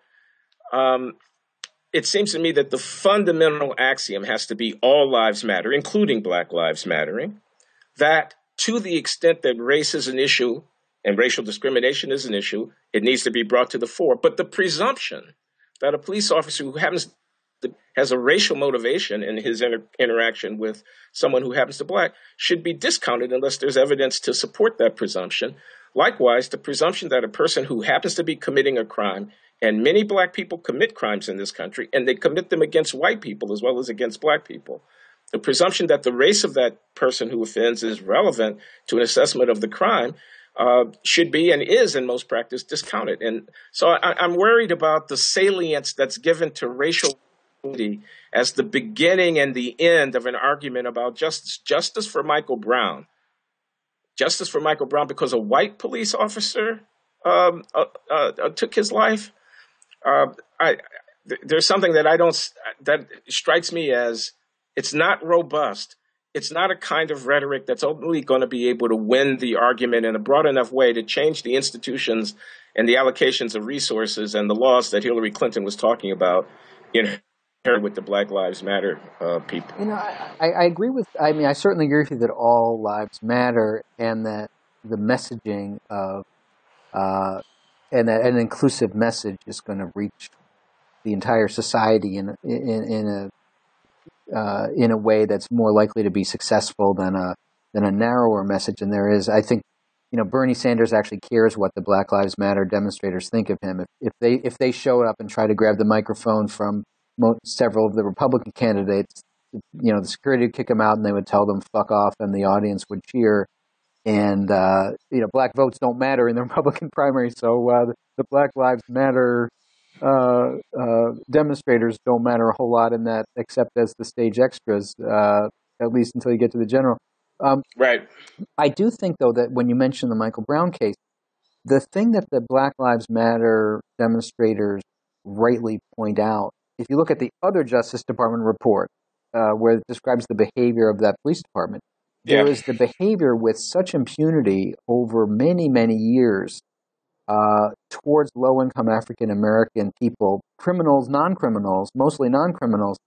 It seems to me that the fundamental axiom has to be all lives matter, including Black lives mattering, that to the extent that race is an issue and racial discrimination is an issue, it needs to be brought to the fore. But the presumption that a police officer who has a racial motivation in his interaction with someone who happens to black should be discounted unless there's evidence to support that presumption. Likewise, the presumption that a person who happens to be committing a crime, and many black people commit crimes in this country, and they commit them against white people as well as against black people. The presumption that the race of that person who offends is relevant to an assessment of the crime should be and is in most practice discounted. And so I'm worried about the salience that's given to racial as the beginning and the end of an argument about justice for Michael Brown. Justice for Michael Brown because a white police officer took his life. There's something that strikes me as it's not robust. It's not a kind of rhetoric that's only going to be able to win the argument in a broad enough way to change the institutions and the allocations of resources and the laws that Hillary Clinton was talking about with the Black Lives Matter people. I agree with. I certainly agree with you that all lives matter, and that the messaging of and that an inclusive message is going to reach the entire society in a way that's more likely to be successful than a narrower message. And there is, I think, Bernie Sanders actually cares what the Black Lives Matter demonstrators think of him. If they showed up and try to grab the microphone from several of the Republican candidates, the security would kick them out and they would tell them fuck off, and the audience would cheer. And black votes don't matter in the Republican primary, so the Black Lives Matter demonstrators don't matter a whole lot in that, except as the stage extras, at least until you get to the general. Right. I do think, though, that when you mention the Michael Brown case, the thing that the Black Lives Matter demonstrators rightly point out if you look at the other Justice Department report, where it describes the behavior of that police department, there Yeah. is the behavior with such impunity over many, many years towards low-income African-American people, criminals, non-criminals, mostly non-criminals,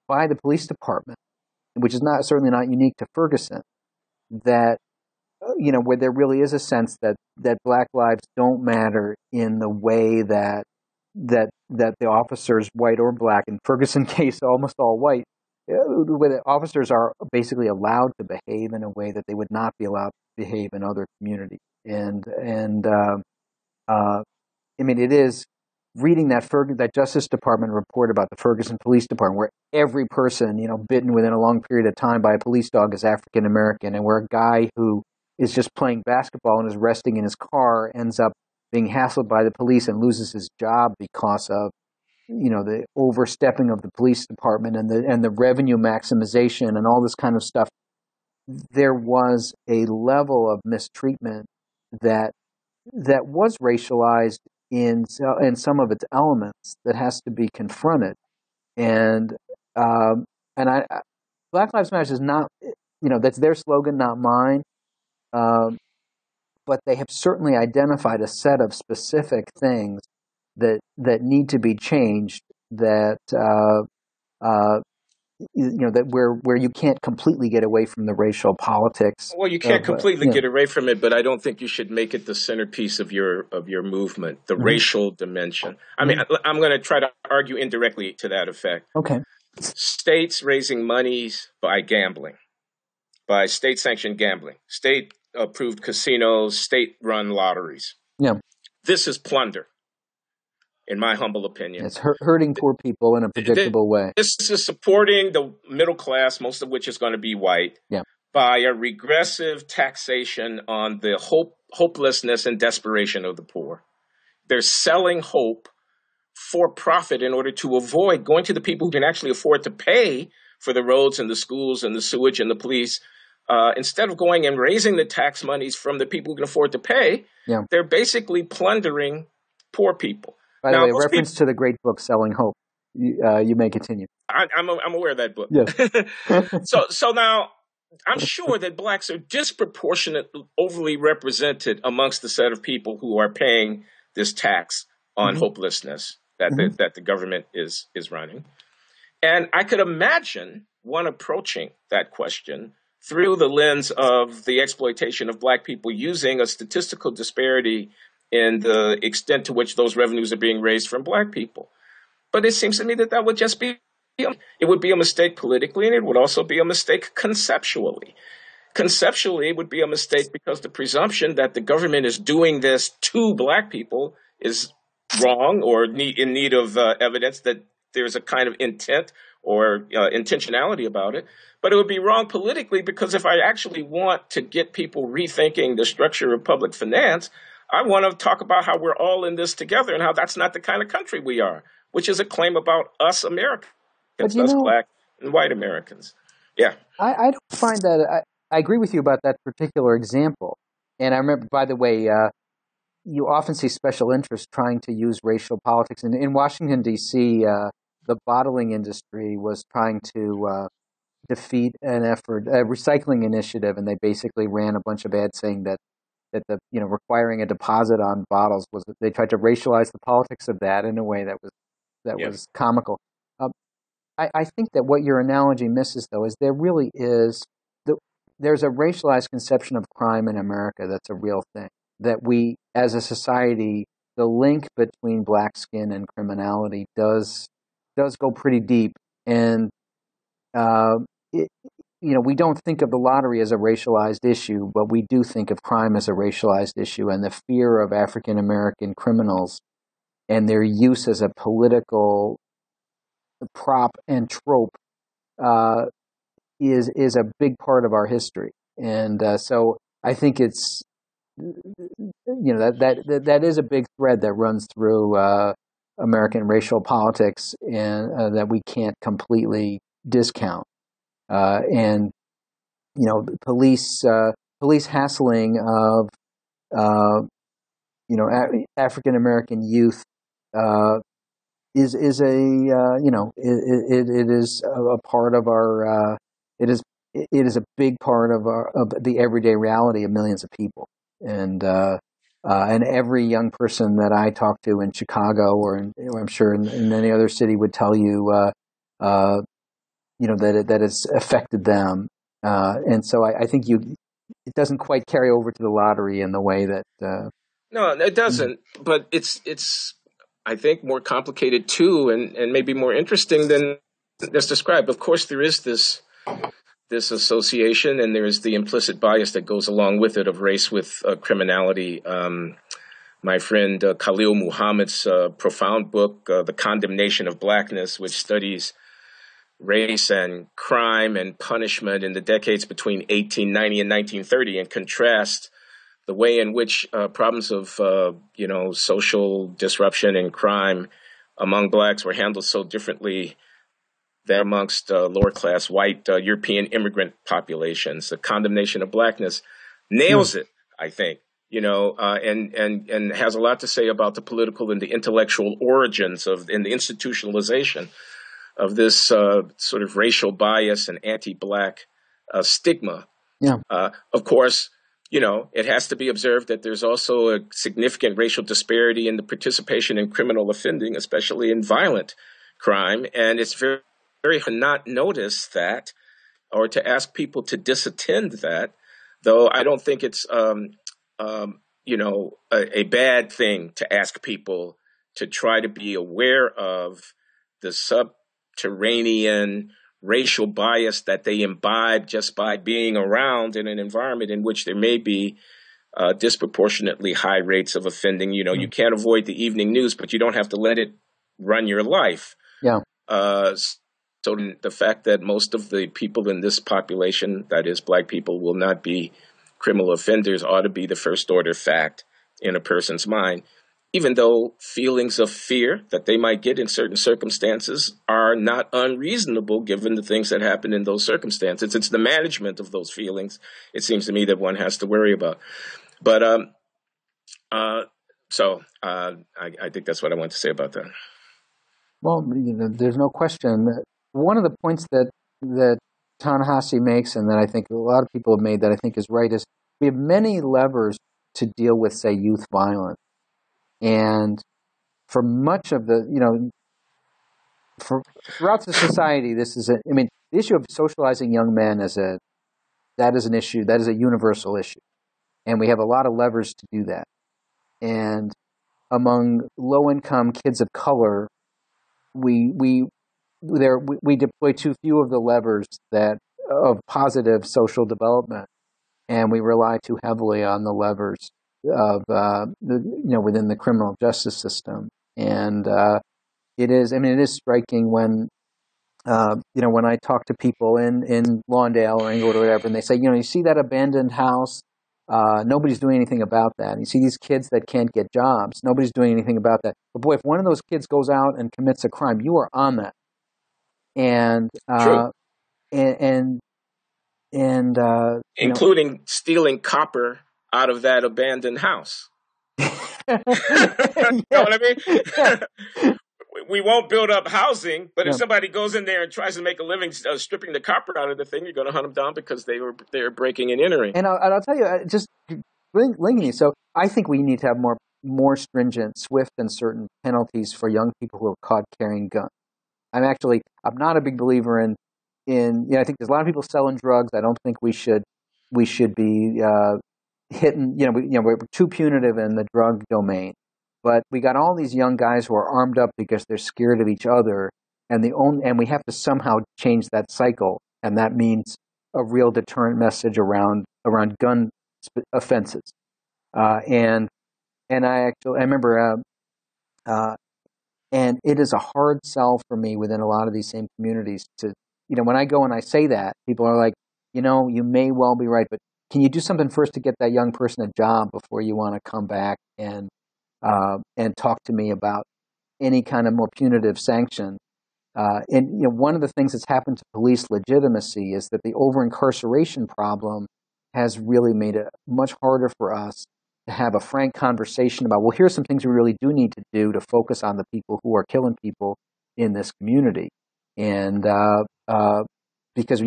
by the police department, which is certainly not unique to Ferguson, that where there really is a sense that black lives don't matter in the way that the officers, white or black, in Ferguson case, almost all white, where the officers are basically allowed to behave in a way that they would not be allowed to behave in other communities. I mean, it is reading that Justice Department report about the Ferguson Police Department, where every person, bitten within a long period of time by a police dog is African American, and where a guy who is just playing basketball and is resting in his car ends up being hassled by the police and loses his job because of the overstepping of the police department and the revenue maximization and all this kind of stuff. There was a level of mistreatment that was racialized in some of its elements that has to be confronted. And I Black Lives Matter is not, that's their slogan, not mine. But they have certainly identified a set of specific things that need to be changed. That that where you can't completely get away from the racial politics. Well, you can't completely get away from it, but I don't think you should make it the centerpiece of your movement, the racial dimension. I mean, I'm going to try to argue indirectly to that effect. Okay. States raising monies by gambling, by state-sanctioned gambling, state-approved casinos, state-run lotteries. Yeah. This is plunder, in my humble opinion. It's hurting poor people in a predictable way. This is supporting the middle class, most of which is going to be white, by a regressive taxation on the hopelessness and desperation of the poor. They're selling hope for profit in order to avoid going to the people who can actually afford to pay for the roads and the schools and the sewage and the police. Instead of going and raising the tax monies from the people who can afford to pay, they're basically plundering poor people. By the way, reference to the great book "Selling Hope." You may continue. I'm aware of that book. Yes. So now I'm sure that blacks are disproportionately overly represented amongst the set of people who are paying this tax on hopelessness that the government is running. And I could imagine one approaching that question through the lens of the exploitation of black people, using a statistical disparity in the extent to which those revenues are being raised from black people. But it seems to me that would just be, it would be a mistake politically, and it would also be a mistake conceptually. Conceptually, it would be a mistake because the presumption that the government is doing this to black people is wrong, or in need of evidence that there's a kind of intent or intentionality about it. But it would be wrong politically, because if I actually want to get people rethinking the structure of public finance, I want to talk about how we're all in this together and how that's not the kind of country we are, which is a claim about us Americans, us black and white Americans. Yeah. I don't find that. I agree with you about that particular example. And I remember, by the way, you often see special interests trying to use racial politics. And in Washington, D.C., the bottling industry was trying to defeat a recycling initiative, and they basically ran a bunch of ads saying that the requiring a deposit on bottles they tried to racialize the politics of that in a way that was comical. I think that what your analogy misses, though, is there really is there's a racialized conception of crime in America that's a real thing, that we as a society, the link between black skin and criminality does go pretty deep, and we don't think of the lottery as a racialized issue, but we do think of crime as a racialized issue, and the fear of African American criminals and their use as a political prop and trope is a big part of our history. And so I think it's that is a big thread that runs through American racial politics, and that we can't completely discount. And police hassling of African American youth is a it is a part of our it is a big part of the everyday reality of millions of people, and every young person that I talk to in Chicago or I'm sure in any other city would tell you that it's affected them, and so I think it doesn't quite carry over to the lottery in the way that No, it doesn't. But it's I think more complicated too, and maybe more interesting than that's described. Of course, there is this association, and there is the implicit bias that goes along with it of race with criminality. My friend Khalil Muhammad's profound book, The Condemnation of Blackness, which studies race and crime and punishment in the decades between 1890 and 1930, and contrast the way in which problems of social disruption and crime among blacks were handled so differently than amongst lower class white European immigrant populations. The Condemnation of Blackness nails it, I think, and has a lot to say about the political and the intellectual origins and the institutionalization of this sort of racial bias and anti-black stigma. Yeah. Of course, it has to be observed that there's also a significant racial disparity in the participation in criminal offending, especially in violent crime. And it's very, very hard to not notice that or to ask people to disattend that, though I don't think it's, a bad thing to ask people to try to be aware of the subterranean racial bias that they imbibe just by being around in an environment in which there may be disproportionately high rates of offending. You can't avoid the evening news, but you don't have to let it run your life. Yeah. So the fact that most of the people in this population, that is black people, will not be criminal offenders ought to be the first order fact in a person's mind, even though feelings of fear that they might get in certain circumstances are not unreasonable given the things that happen in those circumstances. It's the management of those feelings, it seems to me, that one has to worry about. But I think that's what I want to say about that. Well, there's no question that one of the points that Ta-Nehisi makes, and that I think a lot of people have made that I think is right, is we have many levers to deal with, say, youth violence. And for much of throughout the society, the issue of socializing young men that is an issue, that is a universal issue. And we have a lot of levers to do that. And among low-income kids of color, we deploy too few of the levers of positive social development, and we rely too heavily on the levers of within the criminal justice system. And it is striking when when I talk to people in Lawndale or Inglewood or whatever, and they say, you see that abandoned house, nobody's doing anything about that. And you see these kids that can't get jobs, nobody's doing anything about that. But boy, if one of those kids goes out and commits a crime, you are on that. And True. Including stealing copper out of that abandoned house. You know what I mean? Yeah. We won't build up housing, but if somebody goes in there and tries to make a living stripping the copper out of the thing, you're going to hunt them down because they're breaking and entering. And I'll tell you, just linking. So I think we need to have more stringent, swift, and certain penalties for young people who are caught carrying guns. I'm not a big believer in I think there's a lot of people selling drugs. I don't think we should be hitting. We're too punitive in the drug domain. But we got all these young guys who are armed up because they're scared of each other, and we have to somehow change that cycle, and that means a real deterrent message around gun offenses. And I remember, and it is a hard sell for me within a lot of these same communities to, when I go and I say that, people are like, you may well be right, but can you do something first to get that young person a job before you want to come back and talk to me about any kind of more punitive sanction? One of the things that's happened to police legitimacy is that the over-incarceration problem has really made it much harder for us to have a frank conversation about, well, here's some things we really do need to do to focus on the people who are killing people in this community. And because,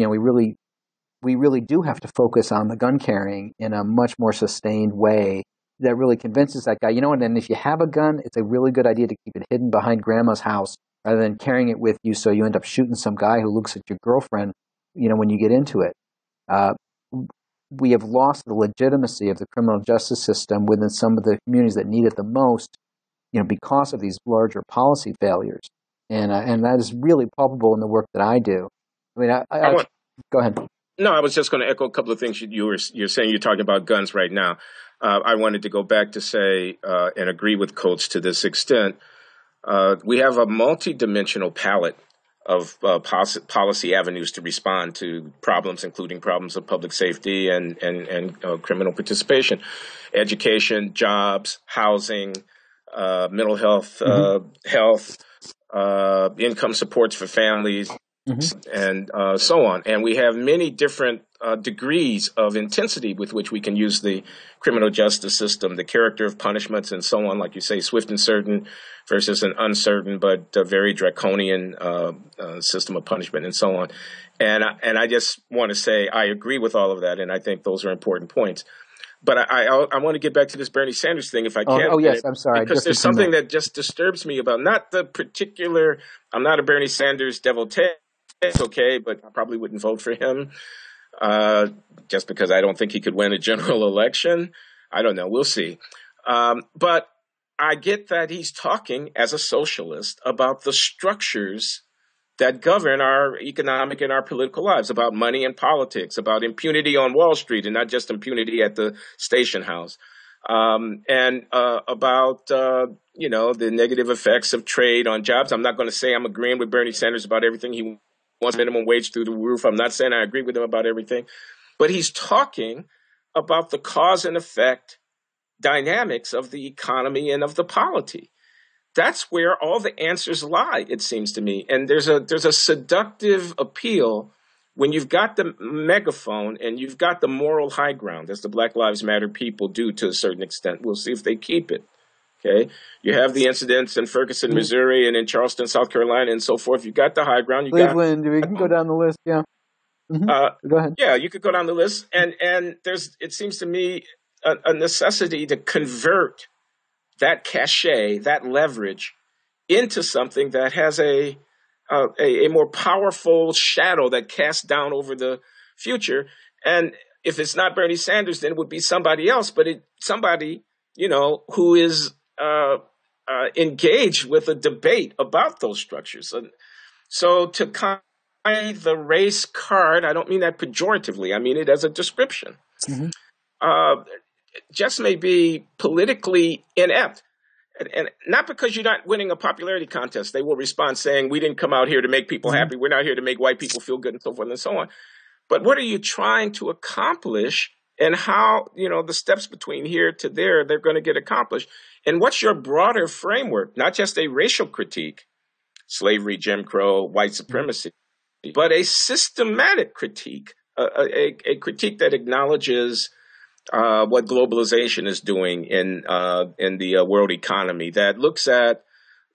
we really do have to focus on the gun carrying in a much more sustained way that really convinces that guy, and then if you have a gun, it's a really good idea to keep it hidden behind grandma's house rather than carrying it with you so you end up shooting some guy who looks at your girlfriend, when you get into it. We have lost the legitimacy of the criminal justice system within some of the communities that need it the most, because of these larger policy failures. And that is really palpable in the work that I do. I mean, go ahead. No, I was just going to echo a couple of things you're saying. You're talking about guns right now. I wanted to go back to say and agree with Coates to this extent. We have a multidimensional palette of policy avenues to respond to problems, including problems of public safety and criminal participation, education, jobs, housing, mental health, health, income supports for families, and so on. And we have many different degrees of intensity with which we can use the criminal justice system, the character of punishments and so on, like you say, swift and certain versus an uncertain but very draconian system of punishment and so on. And I just want to say I agree with all of that, and I think those are important points. But I want to get back to this Bernie Sanders thing if I can. Oh yes, I'm sorry. Because there's something that just disturbs me about not the particular, I'm not a Bernie Sanders devotee. It's okay, but I probably wouldn't vote for him just because I don't think he could win a general election. I don't know. We'll see. But I get that he's talking as a socialist about the structures that govern our economic and our political lives, about money and politics, about impunity on Wall Street and not just impunity at the station house, and about, the negative effects of trade on jobs. I'm not going to say I'm agreeing with Bernie Sanders about everything. He wants minimum wage through the roof. I'm not saying I agree with him about everything, but he's talking about the cause and effect dynamics of the economy and of the polity. That's where all the answers lie, it seems to me. And there's a seductive appeal when you've got the megaphone and you've got the moral high ground, as the Black Lives Matter people do to a certain extent. We'll see if they keep it. Okay, you have the incidents in Ferguson, Missouri, and in Charleston, South Carolina, and so forth. You got the high ground. Cleveland. We can go down the list. Yeah. Go ahead. Yeah, you could go down the list, and it seems to me a necessity to convert that cachet, that leverage, into something that has a more powerful shadow that casts down over the future. And if it's not Bernie Sanders, then it would be somebody else, but somebody who is engaged with a debate about those structures. And so to play the race card, I don't mean that pejoratively. I mean it as a description. Just may be politically inept. And not because you're not winning a popularity contest. They will respond saying, we didn't come out here to make people happy. We're not here to make white people feel good and so forth and so on. But what are you trying to accomplish, and how, the steps between here to there, they're going to get accomplished? And what's your broader framework? Not just a racial critique, slavery, Jim Crow, white supremacy, but a systematic critique, a critique that acknowledges what globalization is doing in the world economy, that looks at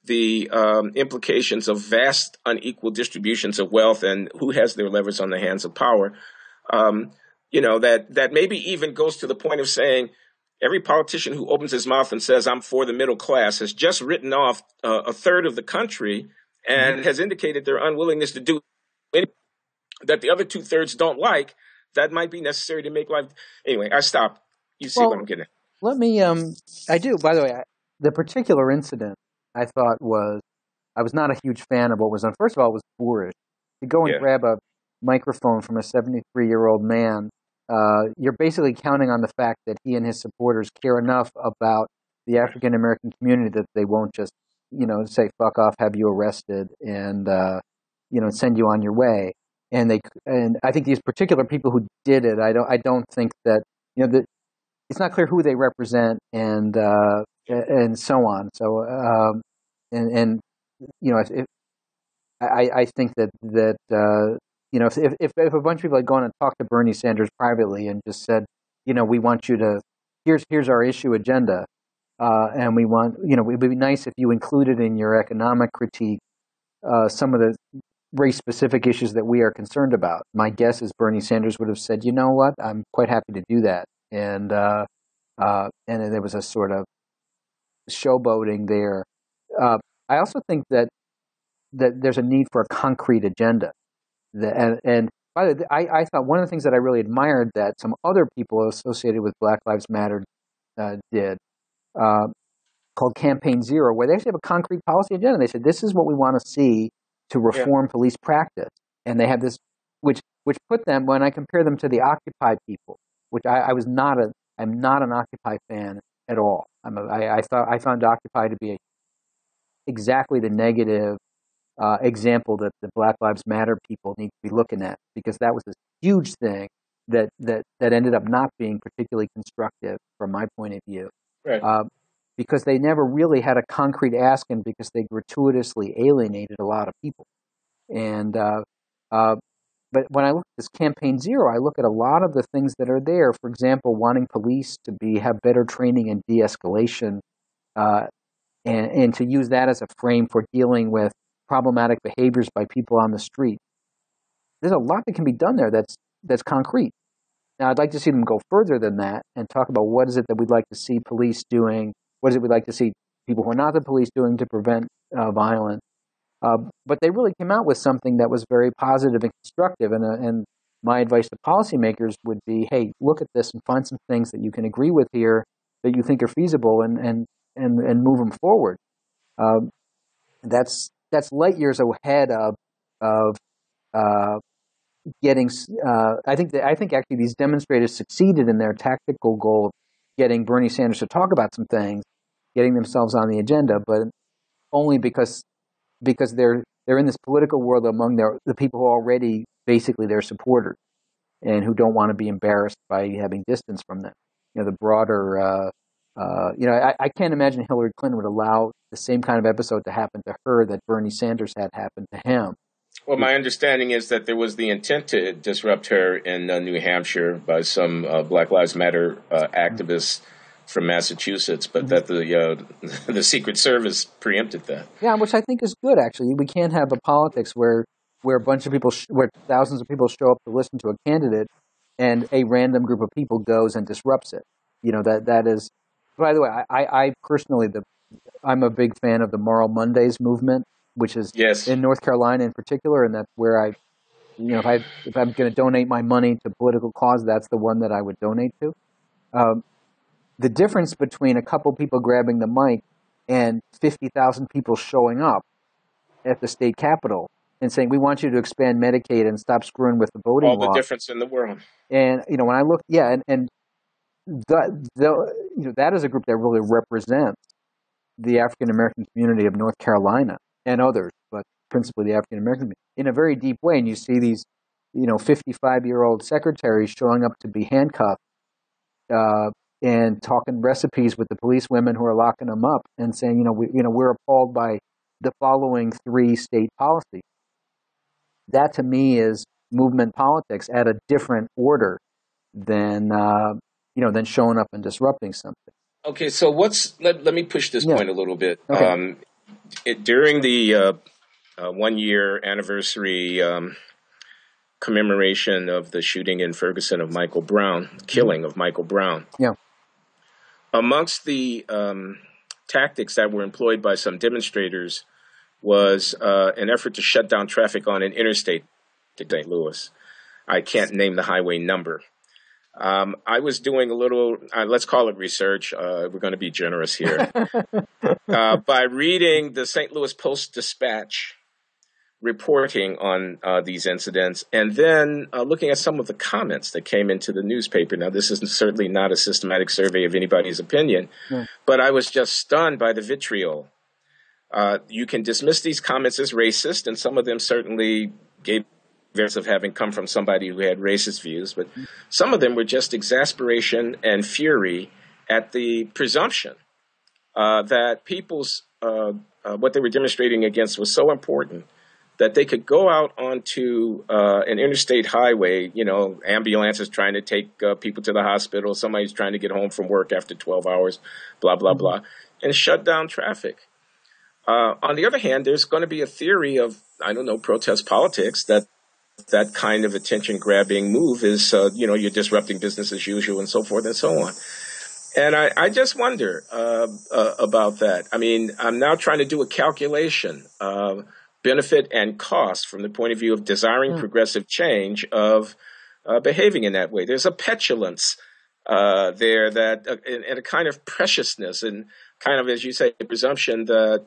the implications of vast unequal distributions of wealth and who has their levers on the hands of power. That maybe even goes to the point of saying every politician who opens his mouth and says, I'm for the middle class, has just written off a third of the country and has indicated their unwillingness to do anything that the other 2/3 don't like. That might be necessary to make life. Anyway, I stop. You see what I'm getting at. Let me, I do, by the way, the particular incident I thought I was not a huge fan of what was done. First of all, it was boorish. To go and grab a microphone from a 73-year-old man, you're basically counting on the fact that he and his supporters care enough about the African-American community that they won't just, say, fuck off, have you arrested, and, send you on your way. And I think these particular people who did it, I don't think that, that it's not clear who they represent and so on. So, I think that if a bunch of people had gone and talked to Bernie Sanders privately and just said, we want you to here's our issue agenda, and we want, it would be nice if you included in your economic critique some of the race-specific issues that we are concerned about. My guess is Bernie Sanders would have said, you know what, I'm quite happy to do that, and then there was a sort of showboating there. I also think that there's a need for a concrete agenda. And by the way, I thought one of the things that I really admired that some other people associated with Black Lives Matter did, called Campaign Zero, where they actually have a concrete policy agenda. They said, this is what we want to see to reform police practice. And they have this, which put them, when I compare them to the Occupy people, which I'm not an Occupy fan at all. I found Occupy to be exactly the negative example that the Black Lives Matter people need to be looking at, because that was this huge thing that ended up not being particularly constructive from my point of view. Right. Because they never really had a concrete ask in, because they gratuitously alienated a lot of people. And but when I look at this Campaign Zero, I look at a lot of the things that are there. For example, wanting police to have better training in de-escalation, and to use that as a frame for dealing with problematic behaviors by people on the street. There's a lot that can be done there that's concrete. Now, I'd like to see them go further than that and talk about what is it that we'd like to see police doing, what is it we'd like to see people who are not the police doing to prevent violence. But they really came out with something that was very positive and constructive. And my advice to policymakers would be, hey, look at this and find some things that you can agree with here that you think are feasible, and move them forward. That's light years ahead of getting. I think actually these demonstrators succeeded in their tactical goal of getting Bernie Sanders to talk about some things, getting themselves on the agenda, but only because they're in this political world among the people who are already basically their supporters, and who don't want to be embarrassed by having distance from them. The broader. I can't imagine Hillary Clinton would allow the same kind of episode to happen to her that Bernie Sanders had happen to him. Well, my understanding is that there was the intent to disrupt her in New Hampshire by some Black Lives Matter activists from Massachusetts, but that the Secret Service preempted that. Yeah, which I think is good, actually. We can't have a politics where a bunch of people, where thousands of people show up to listen to a candidate, and a random group of people goes and disrupts it. That is. By the way, I personally, I'm a big fan of the Moral Mondays movement, which is in North Carolina in particular, and that's where if I'm going to donate my money to political cause, that's the one that I would donate to. The difference between a couple people grabbing the mic and 50,000 people showing up at the state capitol and saying, we want you to expand Medicaid and stop screwing with the voting law. All the difference in the world. And, when I look, and that is a group that really represents the African American community of North Carolina and others, but principally the African American in a very deep way. And you see these, 55-year-old secretaries showing up to be handcuffed and talking recipes with the police women who are locking them up, and saying, we're appalled by the following 3 state policies. That to me is movement politics at a different order than than showing up and disrupting something. Okay, so let me push this point a little bit. Okay. During the 1-year anniversary commemoration of the shooting in Ferguson of Michael Brown, killing of Michael Brown. Yeah. Amongst the tactics that were employed by some demonstrators was an effort to shut down traffic on an interstate to St. Louis. I can't name the highway number. I was doing a little, let's call it research. We're going to be generous here. By reading the St. Louis Post-Dispatch reporting on these incidents, and then looking at some of the comments that came into the newspaper. Now, this is certainly not a systematic survey of anybody's opinion, but I was just stunned by the vitriol. You can dismiss these comments as racist, and some of them certainly gave of having come from somebody who had racist views, but some of them were just exasperation and fury at the presumption that people's what they were demonstrating against was so important that they could go out onto an interstate highway, ambulances trying to take people to the hospital, somebody's trying to get home from work after 12 hours, blah, blah, blah, and shut down traffic. On the other hand, there's going to be a theory of, I don't know, protest politics that kind of attention-grabbing move is, you're disrupting business as usual and so forth and so on. And I just wonder about that. I mean, I'm now trying to do a calculation of benefit and cost from the point of view of desiring progressive change of behaving in that way. There's a petulance there that, and a kind of preciousness and kind of, as you say, a presumption that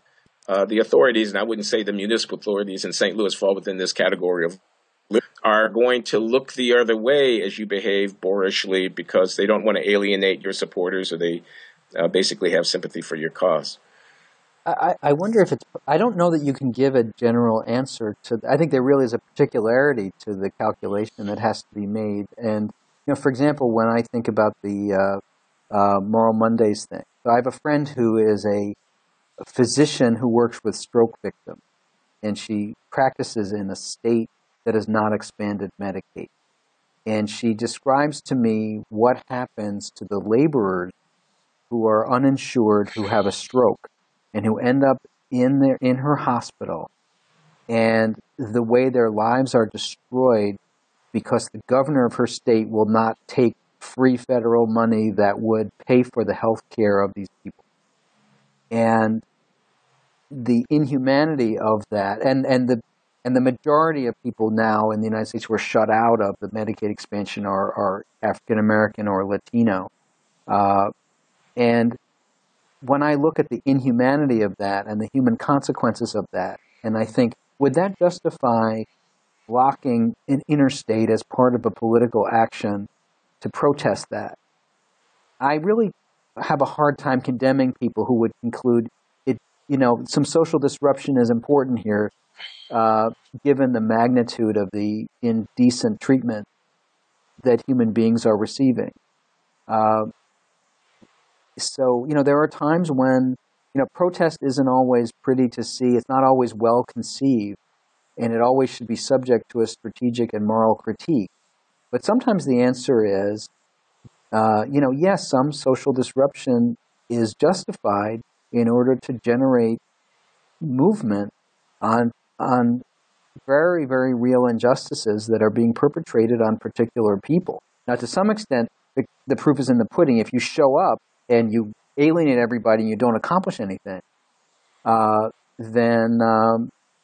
the authorities, and I wouldn't say the municipal authorities in St. Louis fall within this category of, are going to look the other way as you behave boorishly because they don't want to alienate your supporters, or they basically have sympathy for your cause. I wonder if I don't know that you can give a general answer to, I think there really is a particularity to the calculation that has to be made. And, for example, when I think about the Moral Mondays thing, so I have a friend who is a physician who works with stroke victims, and she practices in a state that has not expanded Medicaid. And she describes to me what happens to the laborers who are uninsured, who have a stroke, and who end up in her hospital, and the way their lives are destroyed because the governor of her state will not take free federal money that would pay for the health care of these people. And the inhumanity of that, and the majority of people now in the United States who are shut out of the Medicaid expansion are African American or Latino. And when I look at the inhumanity of that and the human consequences of that, and I think, would that justify blocking an interstate as part of a political action to protest that? I really have a hard time condemning people who would conclude it. Some social disruption is important here, given the magnitude of the indecent treatment that human beings are receiving. So, there are times when, protest isn't always pretty to see. It's not always well conceived, and it always should be subject to a strategic and moral critique. But sometimes the answer is, yes, some social disruption is justified in order to generate movement on very, very real injustices that are being perpetrated on particular people. Now, to some extent, the proof is in the pudding. If you show up and you alienate everybody and you don't accomplish anything, then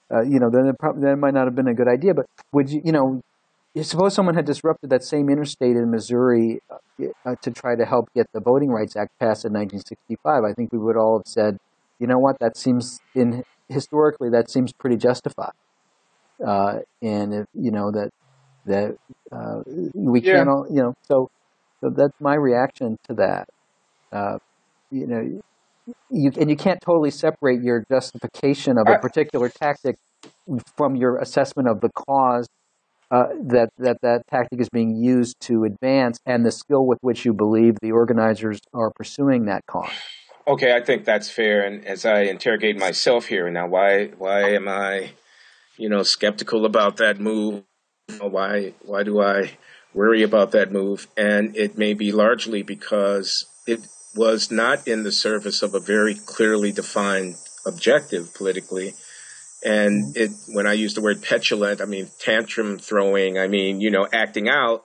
it might not have been a good idea. But would suppose someone had disrupted that same interstate in Missouri to try to help get the Voting Rights Act passed in 1965, I think we would all have said, you know what, historically that seems pretty justified. And if, we can't all, so that's my reaction to that. You can't totally separate your justification of a particular tactic from your assessment of the cause that tactic is being used to advance, and the skill with which you believe the organizers are pursuing that cause. Okay, I think that's fair. And as I interrogate myself here now, why am I, skeptical about that move? Why do I worry about that move? And it may be largely because it was not in the service of a very clearly defined objective politically. And when I use the word petulant, I mean tantrum throwing, acting out.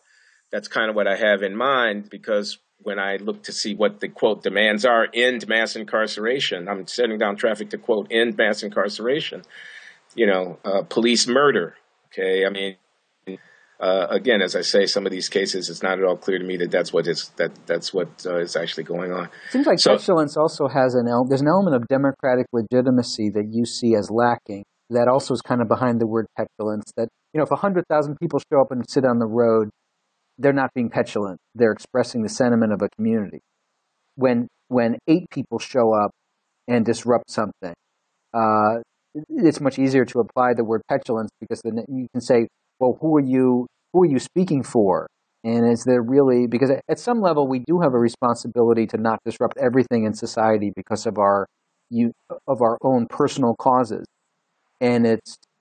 That's kind of what I have in mind, because when I look to see what the, quote, demands are, end mass incarceration, I'm setting down traffic to, quote, end mass incarceration, police murder. Okay. Again, as I say, some of these cases, it's not at all clear to me that that's what is actually going on. It seems like petulance also has there's an element of democratic legitimacy that you see as lacking. That also is kind of behind the word petulance. That if 100,000 people show up and sit on the road, they're not being petulant. They're expressing the sentiment of a community. When 8 people show up and disrupt something, it's much easier to apply the word petulance, because then you can say, well, who are you speaking for? And is there really, because at some level we do have a responsibility to not disrupt everything in society because of our own personal causes. And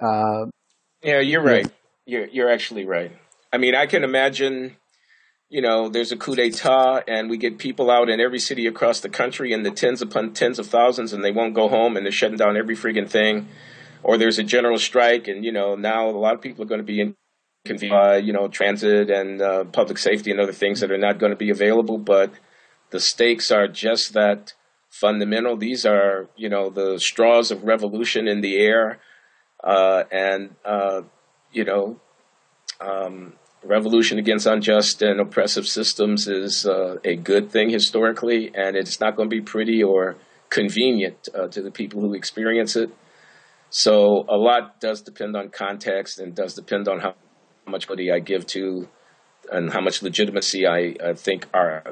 Yeah, you're Yeah, right. You're actually right. I mean, I can imagine, there's a coup d'etat and we get people out in every city across the country in the tens upon tens of thousands and they won't go home and they're shutting down every freaking thing. Or there's a general strike and, now a lot of people are going to be in, transit and public safety and other things that are not going to be available. But the stakes are just that fundamental. These are, the straws of revolution in the air. And you know, revolution against unjust and oppressive systems is a good thing historically, and it's not going to be pretty or convenient to the people who experience it. So a lot does depend on context and does depend on how much money I give to and how much legitimacy I think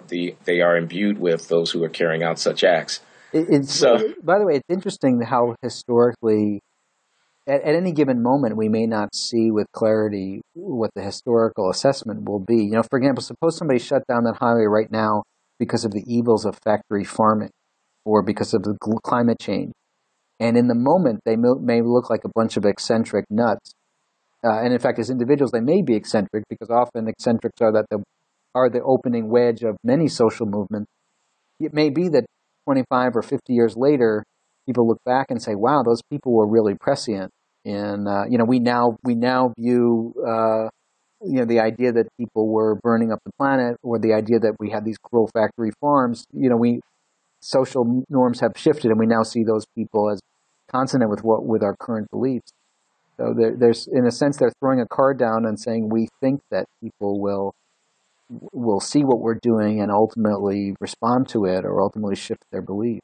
they are imbued with those who are carrying out such acts. it's So by the way, it's interesting how historically, at any given moment, we may not see with clarity what the historical assessment will be. For example, suppose somebody shut down that highway right now because of the evils of factory farming or because of the climate change. And in the moment, they may look like a bunch of eccentric nuts. And in fact, as individuals, they may be eccentric because often eccentrics are the opening wedge of many social movements. It may be that 25 or 50 years later, people look back and say, "Wow, those people were really prescient." And we now view the idea that people were burning up the planet, or the idea that we had these cruel factory farms. We social norms have shifted, and we now see those people as consonant with our current beliefs. So there's, in a sense, they're throwing a card down and saying we think that people will see what we're doing and ultimately respond to it, or ultimately shift their belief.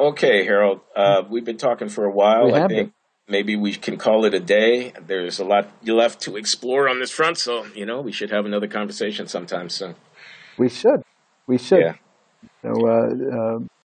okay, Harold, we've been talking for a We while. I have been. think maybe we can call it a day. There's a lot left to explore on this front, so we should have another conversation sometime soon. We should. We should. Yeah. So